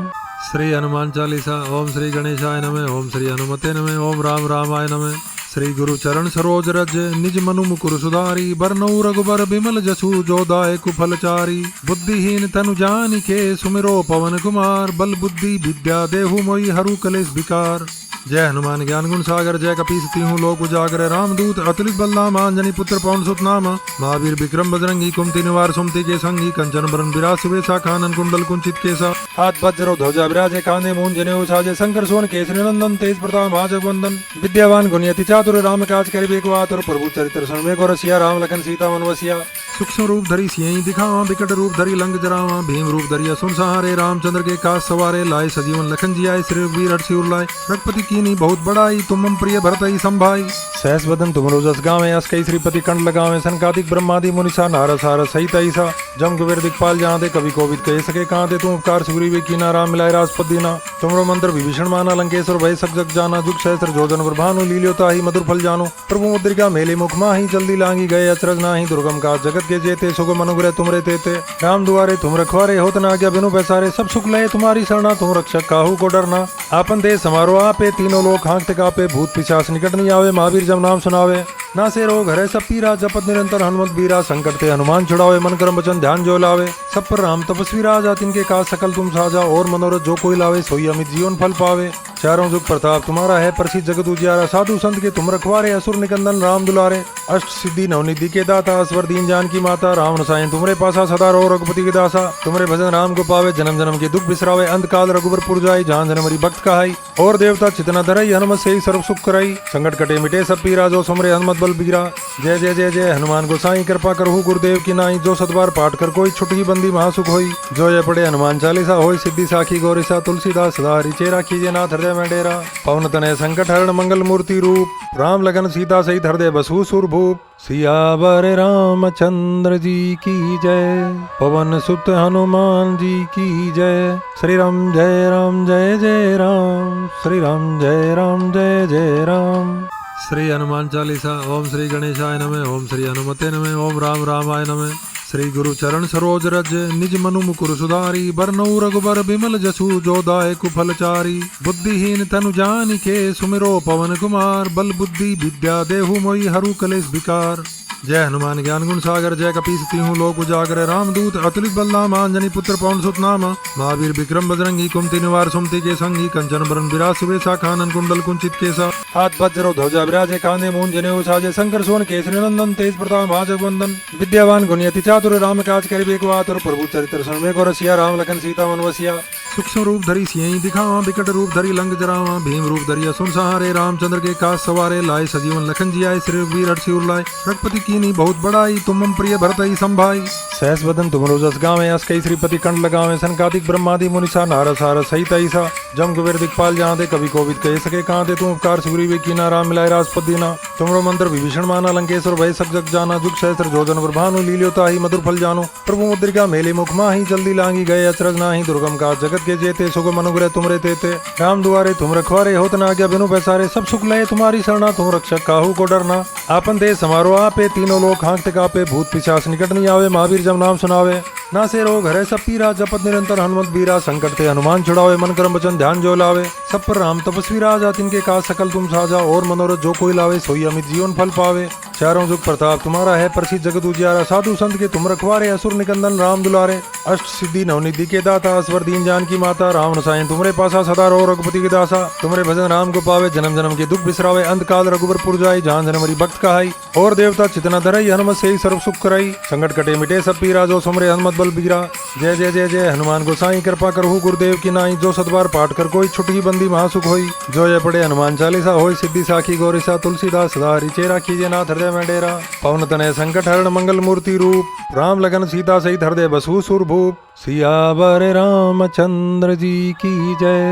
[SPEAKER 1] श्री हनुमान चालीसा। ओम श्री गणेशाय नमः। ओम श्री हनुमते नमः। ओम राम रामाय नमः। श्री गुरु चरण सरोज रज निज मनु मुकुर सुधारी बरनऊ रघुबर बिमल जसु जो दायक फलचारी बुद्धिहीन तनु जानिके सुमिरो पवन कुमार बल बुद्धि विद्या देहु मोहि हरु कलेश विकार। जय हनुमान ज्ञान गुण सागर जय कपीस तिहु लोक उजागर रामदूत अतुलित बलधाम अंजनी पुत्र पवन सुत नाम महावीर विक्रम बजरंगी कुमति निवार सुमति के संगी कंचन बरन विराज सुबेसा कानन कुंडल कुंचित केसा हाथ वज्र ध्वजा विराजे कांधे मूंज जनेऊ साजे शंकर सोन केसरी नंदन तेज प्रताप महाजगवंदन विद्यावान गुणियति चातुर राम काज करिबे को आतुर प्रभु चरित्र सुनबे को रसिया राम लखन सीता मन वसिया सूक्ष्म रूप धरी सियहि दिखावा विकट रूप धरी लंक जरावा भीम रूप धरिया सुन सहारे रामचंद्र के काज सवारे लाए सजीवन लखन जियाए श्री वीर हर्षि उरलाए रघुपति कीनी बहुत बड़ाई तुम मम प्रिय भरतहि संभाई सहस बदन तुम रोजस गावे अस कई श्रीपति कंठ लगावे सनकादिक ब्रह्मादि मुनिसा नारद सारद सहित ऐसा जम कुबेर दिखपाल जहाँ दे कवि कोविद कह सके कहाँ दे तुम उपकार सुग्रीव कीना राम मिलाए राजपद दीना तुमरो मंत्र विभीषण माना लंकेश्वर भय सक जग जाना जुग सहस्र जोजन भानु लील्योता ही मधुर फल जानो प्रभु मुद्रिका मेले मुख माही जल्दी लांगी गए अचरज नाही दुर्गम काज जगत के जेते सुगम अनुग्रह तुमरे तेते राम दुआरे तुम रखवारे होत न आज्ञा बिनु पैसारे सब सुख लय तुम्हारी शरणा तुम रक्षक काहू को डरना आपन देश समारोह आपे तीनों लोग हाँकते कापे भूत पिशाच निकट नहीं आवे महावीर जब नाम सुनावे ना से रोग हरे सब पीरा जपत निरंतर हनुमत बीरा संकट ते हनुमान छुड़ावे मन कर्म वचन ध्यान जो लावे सब पर राम तपस्वी राजा तिनके काज सकल तुम साजा और मनोरथ जो कोई लावे सोई अमित जीवन फल पावे चारों जुग प्रताप तुम्हारा है प्रसिद्ध जगत उजियारा साधु संत के तुम रखवारे असुर निकंदन राम दुलारे अष्ट सिद्धि नवनिधि के दाता अस्वर दीन जान की माता राम रसायन तुमरे पासा सदा रो रघुपति के दासा तुमरे भजन राम को पावे जन्म जन्म के दुख बिसरावे अंत काल रघुबर पुर जाय जहाँ जन्मरी भक्त कहाई और देवता चितना धरई हनुमत से ही सर्व सुख कराई संकट कटे मिटे सब पीरा जो सुमरे हनुमत बल बीरा जय जय जय जय हनुमान गोसाई कृपा करहु गुरुदेव की नाई जो सतबार पाठ कर कोई छुटकी बंदी महासुख होई जो ये पढ़े हनुमान चालीसा होई सिद्धि साखी गौरीसा तुलसीदास सदा रिचेरा कीजे नाथ हृदय में डेरा पवन तनय संकट हरण मंगल मूर्ति रूप राम लगन सीता सहित हृदय बसु सुर भूप सियावर रामचंद्र जी की जय पवन सुत हनुमान जी की जय श्री राम जय जय राम श्री राम जय जय राम। श्री हनुमान चालीसा। ओम श्री गणेशाय नमः ओम श्री हनुमते नमः ओम राम रामाय नमः। श्री गुरु चरण सरोज रज निज मनु मुकुर सुधारी बरनऊ रघुबर बिमल जसु जो दायक फलचारी बुद्धिहीन तनु जानिके सुमिरो पवन कुमार बल बुद्धि विद्या देहु मोहि हरु कलेश विकार। जय हनुमान ज्ञान गुण सागर जय कपीस तिहु लोक उजागर रामदूत अतुलित बलधाम अंजनी पुत्र पवन सुत नाम महावीर विक्रम बजरंगी कुमति निवार सुमति के संगी कंचन बरन विराज सुबेसा कानन कुंडल कुंचित केसा हाथ वज्र ध्वजा विराजे कांधे मूंज जनेऊ साजे शंकर सोन केसरी नंदन तेज प्रताप महाजगवंदन विद्यावान गुणियति चातुर राम काज करिबे को आतुर प्रभु चरित्र सुनबे को रसिया राम लखन सीता मन वसिया सूक्ष्म रूप धरी सियहि दिखावा विकट रूप धरी लंक जरावा भीम रूप धरिया सुन सहारे रामचंद्र के काज सवारे लाए सजीवन लखन जियाए श्री वीर हर्षि उरलाए रघुपति कीनी बहुत बड़ाई तुम मम प्रिय भरतहि संभाई सहस बदन तुम रोजस गावे अस कई श्रीपति कंठ लगावे सनकादिक ब्रह्मादि मुनिसा नारद सारद सहित ऐसा जम कुबेर दिखपाल जहाँ दे कवि कोविद कह सके कहाँ दे तुम उपकार सुग्रीव कीना राम मिलाए राजपद दीना तुमरो मंत्र विभीषण माना लंकेश्वर भय सक जग जाना जुग सहस्र जोजन भानु लील्योता ही मधुर फल जानो प्रभु मुद्रिका मेले मुख माही जल्दी लांगी गए अचरज नाही दुर्गम काज जगत के जेते सुगम अनुग्रह तुमरे तेते राम दुआरे तुम रखवारे होत न आज्ञा बिनु पैसारे सब सुख लय तुम्हारी शरणा तुम रक्षक काहू को डरना आपन देश समारोह आपे तीनों लोग हाँकते कापे भूत पिशाच निकट नहीं आवे महावीर जब नाम सुनावे ना से रोग हरे सब पीरा जपत निरंतर हनुमत बीरा संकट ते हनुमान छुड़ावे मन कर्म वचन ध्यान जो लावे सब पर राम तपस्वी राजा तिनके काज सकल तुम साजा और मनोरथ जो कोई लावे सोई अमित जीवन फल पावे चारों जुग प्रताप तुम्हारा है प्रसिद्ध जगत उजियारा साधु संत के तुम रखवारे असुर निकंदन राम दुलारे अष्ट सिद्धि नवनिधि के दाता अस्वर दीन जान की माता राम रसायन तुमरे पासा सदा रो रघुपति के दासा तुमरे भजन राम को पावे जन्म जन्म के दुख बिसरावे अंत काल रघुबर पुर जाय जहाँ जन्मरी भक्त कहाई और देवता चितना धरई हनुमत से ही सर्व सुख कराई संकट कटे मिटे सब पीरा जो सुमरे हनुमत बल बीरा जय जय जय जय हनुमान गोसाई कृपा करहु गुरुदेव की नाई जो सतबार पाठ कर कोई छुटकी बंदी महासुख होई जो ये पढ़े हनुमान चालीसा होई सिद्धि साखी गौरीसा तुलसीदास सदा रिचेरा कीजे नाथ हृदय में डेरा पवन तनय संकट हरण मंगल मूर्ति रूप राम लगन सीता सहित हृदय बसु सुर भूप सियावर रामचंद्र जी की जय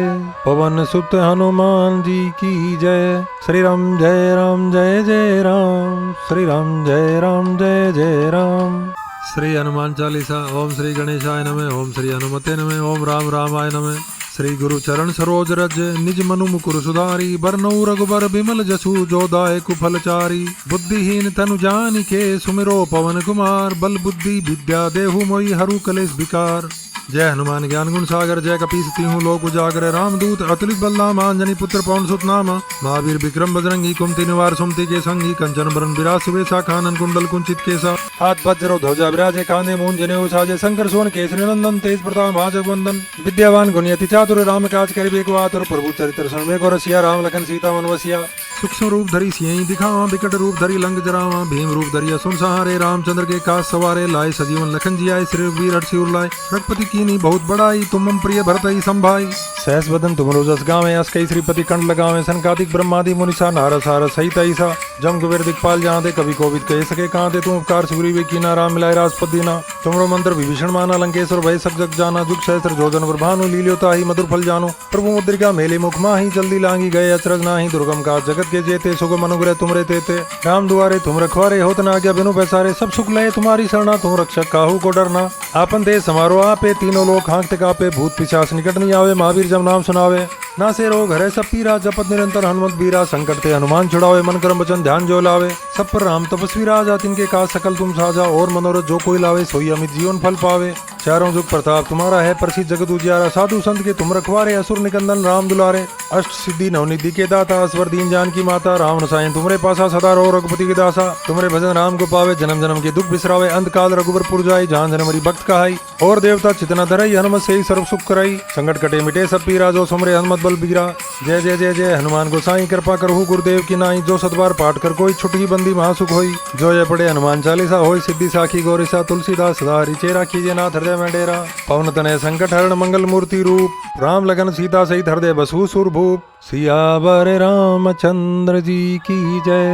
[SPEAKER 1] पवन सुत हनुमान जी की जय श्री राम जय जय राम श्री राम जय जय राम। श्री हनुमान चालीसा। ओम श्री गणेशाय नमः ओम श्री हनुमते नमः ओम राम रामाय नमः। श्री गुरु चरण सरोज रज निज मनु मुकुर सुधारी बरनऊ रघुबर बिमल जसु जो दायक फलचारी बुद्धिहीन तनु जानिके सुमिरो पवन कुमार बल बुद्धि विद्या देहु मोहि हरु कलेश विकार। जय हनुमान ज्ञान गुण सागर जय कपीस तीहूं लोक उजागर रामदूत अतुलित बलधाम अंजनी पुत्र पवन सुत नाम महावीर विक्रम बजरंगी कुमति निवार सुमति के संगी कंचन बरन विराज सुबेसा कानन कुंडल कुंचित केसा हाथ वज्र ध्वजा विराजे कांधे मूंज जनेऊ साजे शंकर सोन केसरी नंदन तेज प्रताप महाजगवंदन विद्यावान गुणयति चातुर राम काज करिबे को आतुर प्रभु चरित्र सुनबे को रसिया राम लखन सीता मन वसिया सूक्ष्म रूप धरी सियहि दिखावा विकट रूप धरी लंक जरावा भीम रूप धरिया सुन सहारे रामचंद्र के काज सवारे लाए सजीवन लखन जियाए श्री वीर हर्षि उरलाए रघुपति कीनी बहुत बड़ाई तुम मम प्रिय भरतई संभाई सहस बदन तुम रोजस गावे अस कई श्रीपति कंठ लगावे सनकादिक ब्रह्मादि मुनिसा नारद सारद सहित ऐसा जम कुबेर दिखपाल जहाँ दे कवि कोविद कह सके कहाँ दे तुम उपकार सुग्रीव कीना राम मिलाए राजपद दीना तुमरो मंत्र विभीषण माना लंकेश्वर भय सक जग जाना जुग सहस्र जोजन भानु लील्योता ही मधुर फल जानो प्रभु मुद्रिका मेले मुख माही जल्दी लांगी गए अचरज नाही दुर्गम का जगत के जेते सुगम अनुग्रह तुमरे तेते राम दुआरे तुम रखवारे होत ना आज्ञा बिनु पैसारे सब सुख लय तुम्हारी शरणा तुम रक्षक काहू को डरना आपन दे समारो आपे तीनों लोग हाँकते कापे भूत पिशाच निकट नहीं आवे महावीर जब नाम सुनावे ना से रोग हरे सब पीरा जपत निरंतर हनुमत बीरा संकट ते हनुमान छुड़ावे मन कर्म वचन ध्यान जो लावे सब पर राम तपस्वी राजा तिनके काज सकल तुम साजा और मनोरथ जो कोई लावे सोई अमित जीवन फल पावे चारों जुग प्रताप तुम्हारा है प्रसिद्ध जगत उजियारा साधु संत के तुम रखवारे असुर निकंदन राम दुलारे अष्ट सिद्धि नवनिधि के दाता अस्वर दीन जान की माता राम रसायन तुमरे पासा सदा रो रघुपति के दासा तुमरे भजन राम को पावे जन्म जन्म के दुख बिसरावे अंत काल रघुबर पुर जाय जहाँ जन्म मरी भक्त कहाई और देवता चितना धरई हनुमत से ही सर्व सुख कराई संकट कटे मिटे सब पीरा जो सुमरे हनुमत बल बीरा जय जय जय जय हनुमान गोसाई कृपा करहु गुरुदेव की नाई जो सतबार पाठ कर कोई छुटकी बंदी महासुख होई जो ये पढ़े हनुमान चालीसा होई सिद्धि साखी गौरीसा तुलसीदास सदा हरि चेरा कीजिए नाथ हृदय में डेरा पवन तनय संकट हरण मंगल मूर्ति रूप राम लगन सीता सहित हृदय बसु सुर भूप सियावर रामचंद्र जी की जय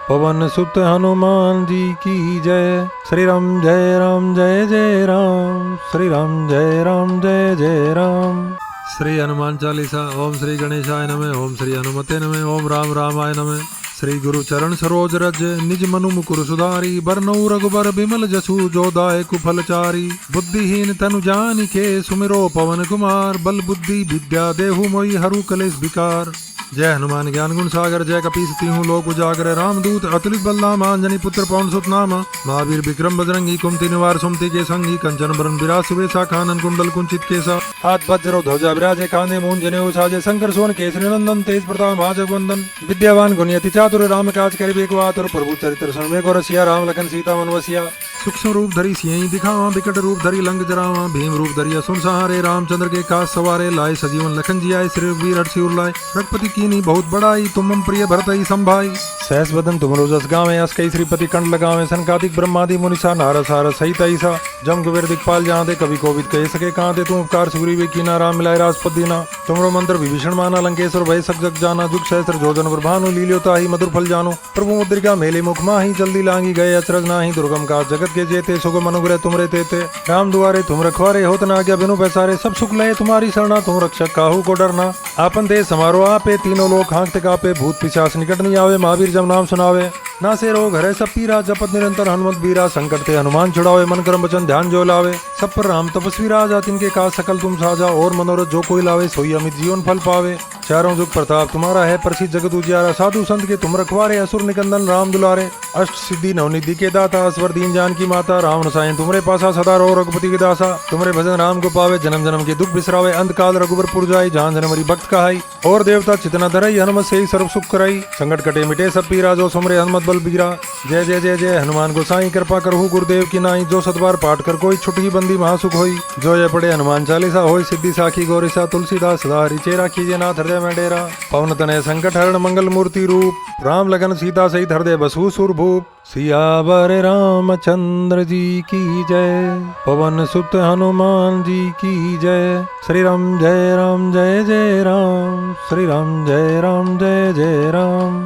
[SPEAKER 1] पवन सुत हनुमान जी की जय श्री राम जय राम जय जय राम श्री राम जय राम जय जय राम। श्री हनुमान चालीसा। ओम श्री गणेशाय नमः। ओम श्री हनुमते नमः। ओम राम रामाय नमः। श्री गुरु चरण सरोज रज निज मनु मुकुर सुधारी बरनऊ रघुबर बिमल जसु जो दायक फलचारी बुद्धिहीन तनु जानिके सुमिरो पवन कुमार बल बुद्धि विद्या देहु मोहि हरु कलेश विकार। जय हनुमान ज्ञान गुण सागर जय कपीस तीहूं लोक उजागर रामदूत अतुलित बलधाम अंजनी पुत्र पवन सुत नाम महावीर विक्रम बजरंगी कुमति निवार सुमति के संगी कंचन बरन विराज सुबेसा कानन कुंडल कुंचित केसा हाथ वज्र ध्वजा विराजे कांधे मूंज जनेऊ साजे शंकर सोन केसरी नंदन तेज प्रताप महाजगवंदन विद्यावान गुणयति चातुर राम काज करिबे को आतुर प्रभु चरित्र सुनबे को रसिया राम लखन सीता मन वसिया सूक्ष्म रूप धरी सियहि दिखावा विकट रूप धरी लंक जरावा भीम रूप धरिया सुन सहारे रामचंद्र के काज सवारे लाए सजीवन लखन जियाए श्री वीर हर्षि उरलाए रघुपति कीनी बहुत बड़ाई तुम मम प्रिय भरतई संभाई सहस बदन तुम रोजस गावे अस कई श्रीपति कंठ लगावे सनकादिक ब्रह्मादि मुनिसा नारद सारद सहित ऐसा जम कुबेर दिखपाल जहाँ दे कवि कोविद कह सके कहाँ दे तुम उपकार सुग्रीव कीना राम मिलाए राजपद दीना तुमरो मंत्र विभीषण माना लंकेश्वर भय सक जग जाना जुग सहस्र जोजन भानु लील्योता ही मधुर फल जानो प्रभु मुद्रिका मेले मुख माही जल्दी लांगी गए अचरज नाही दुर्गम का जगत के जेते सुगम अनुग्रह तुमरे तेते राम दुआरे तुम रखवारे होत ना आज्ञा बिनु पैसारे सब सुख लय तुम्हारी शरणा तुम रक्षक काहू को डरना आपन दे समारो आपे तीनों लोग हाँकते कापे भूत पिशाच निकट नहीं आवे महावीर जब नाम सुनावे ना से रोग हरे सब पीरा जपत निरंतर हनुमत बीरा संकट ते हनुमान छुड़ावे मन कर्म वचन ध्यान जो लावे सब पर राम तपस्वी राजा तिनके काज सकल तुम साजा और मनोरथ जो कोई लावे सोई अमित जीवन फल पावे चारों जुग प्रताप तुम्हारा है प्रसिद्ध जगत उजियारा साधु संत के तुम रखवारे असुर निकंदन राम दुलारे अष्ट सिद्धि नवनिधि के दाता अस्वर दीन जान की माता राम रसायन तुमरे पासा सदा रो रघुपति के दासा तुमरे भजन राम को पावे जन्म जन्म के दुख बिसरावे अंत काल रघुबर पुर जाय जहाँ जन्म मरी भक्त कहाई और देवता चितना धरई हनुमत से ही सर्व सुख कराई संकट कटे मिटे सब पीरा जो सुमरे हनुमत बल बीरा जय जय जय जय हनुमान गोसाई कृपा करहु गुरुदेव की नाई जो सतबार पाठ कर कोई छुटकी बंदी महासुख होई जो ये पढ़े हनुमान चालीसा होई सिद्धि साखी गौरीसा तुलसीदास सदा हरि चेरा कीजिए नाथ हृदय में डेरा पवन तनय संकट हरण मंगल मूर्ति रूप राम लगन सीता सहित हृदय बसु सुर भूप सियावर रामचंद्र जी की जय पवन सुत हनुमान जी की जय श्री राम जय राम जय जय राम श्री राम जय राम जय जय राम।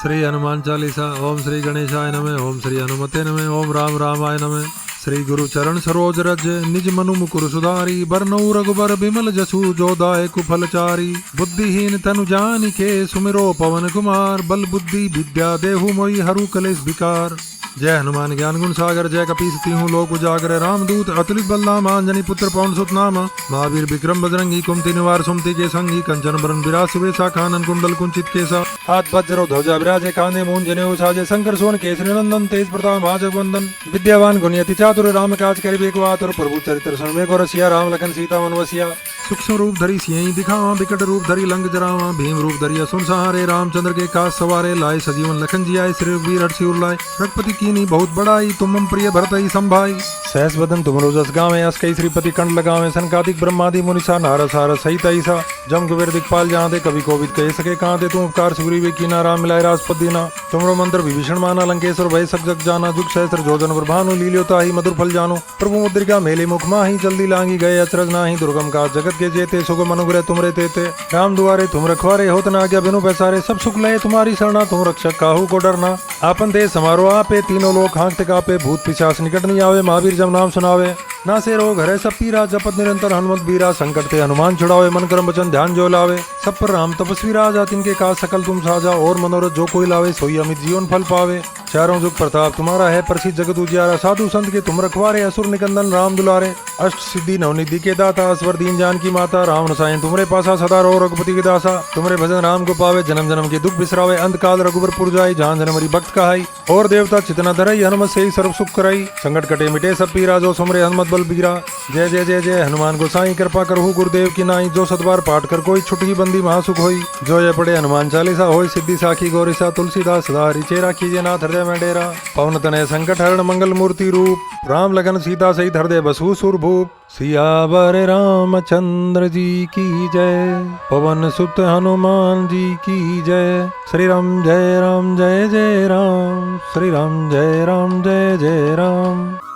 [SPEAKER 1] श्री हनुमान चालीसा। ओम श्री गणेशाय नमः। ओम श्री हनुमते नमः। ओम राम रामाय नमः। श्री गुरु चरण सरोज रज निज मनु मुकुर सुधारी बरनऊ रघुबर बिमल जसु जो दायक फलचारी बुद्धिहीन तनु जानिके सुमिरो पवन कुमार बल बुद्धि विद्या देहु मोहि हरु कलेश विकार। जय हनुमान ज्ञान गुण सागर जय कपीस तिहु लोक उजागर रामदूत अतुलित बलधाम अंजनी पुत्र पवन सुत नाम महावीर विक्रम बजरंगी कुमति निवार सुमति के संगी कंचन बरन विराज सुबेसा कानन कुंडल कुंचित केसा हाथ वज्र ध्वजा विराजे कांधे मूंज जनेऊ साजे शंकर सोन केसरी नंदन तेज प्रताप महाजगवंदन विद्यावान गुणयति चातुर राम काज करिबे को आतुर प्रभु चरित्र सुनबे को रसिया राम लखन सीता मन वसिया सूक्ष्म रूप धरी सियहि दिखावा विकट रूप धरी लंक जरावा भीम रूप धरिया सुन सहारे रामचंद्र के काज सवारे लाए सजीवन लखन जियाए श्री रघुवीर हर्षि उर रघुपति कीनी बहुत बड़ाई तुम मम प्रिय भरतहि संभाई सहस बदन तुम रोजस गावे अस कई श्रीपति कंठ लगावे सनकादिक ब्रह्मादि मुनिसा नारद सारद सहित ऐसा जम कुबेर दिखपाल जहाँ दे कवि कोविद कह सके कहाँ दे तुम उपकार सुग्रीव कीना राम मिलाए राजपद दीना तुमरो मंत्र विभीषण माना लंकेश्वर भय सब जग जाना जुग सहस्र जोजन भानु लील्योता ही मधुर फल जानो प्रभु मुद्रिका मेले मुख माही जल्दी लांगी गए अचरज नाही दुर्गम काज जगत के जेते सुगम अनुग्रह तुमरे तेते राम दुआरे तुम रखवारे होत न आज्ञा बिनु पैसारे सब सुख लय तुम्हारी शरणा तुम रक्षक काहू को डरना आपन दे समारोह आपे तीनों लोग हाँकते कापे भूत पिशाच निकट नहीं आवे महावीर जब नाम सुनावे ना से रोग हरे सब पीरा जपत निरंतर हनुमत बीरा संकट ते हनुमान छुड़ावे मन कर्म वचन ध्यान जो लावे सब पर राम तपस्वी राजा तिनके काज सकल तुम साजा और मनोरथ जो कोई लावे सोई अमित जीवन फल पावे चारों जुग प्रताप तुम्हारा है प्रसिद्ध जगत उजियारा साधु संत के तुम रखवारे असुर निकंदन राम दुलारे अष्ट सिद्धि नवनिधि के दाता अस्वर दीन जान की माता राम रसायन तुमरे पासा सदा रो रघुपति के दासा तुमरे भजन राम को पावे जन्म जन्म के दुख बिसरावे अंत काल रघुबर पुर जाई जहां जन्मरी भक्त कहाई और देवता चितना धरई हनुमत से ही सर्व सुख कराई संकट कटे मिटे सब पीरा जो सुमरे हनुमत बल बीरा जय जय जय जय हनुमान गोसाई कृपा करहु गुरुदेव की नाई जो सतबार पाठ कर कोई छुटकी बंदी महासुख होई जो ये पढ़े हनुमान चालीसा होई सिद्धि साखी गौरीसा तुलसीदास सदा रिचेरा कीजे नाथ हृदय में डेरा पवन तनय संकट हरण मंगल मूर्ति रूप राम लगन सीता सहित हृदय बसु सुर भूप सियावर रामचंद्र जी की जय पवन सुत हनुमान जी की जय श्री राम जय जय राम श्री राम जय जय राम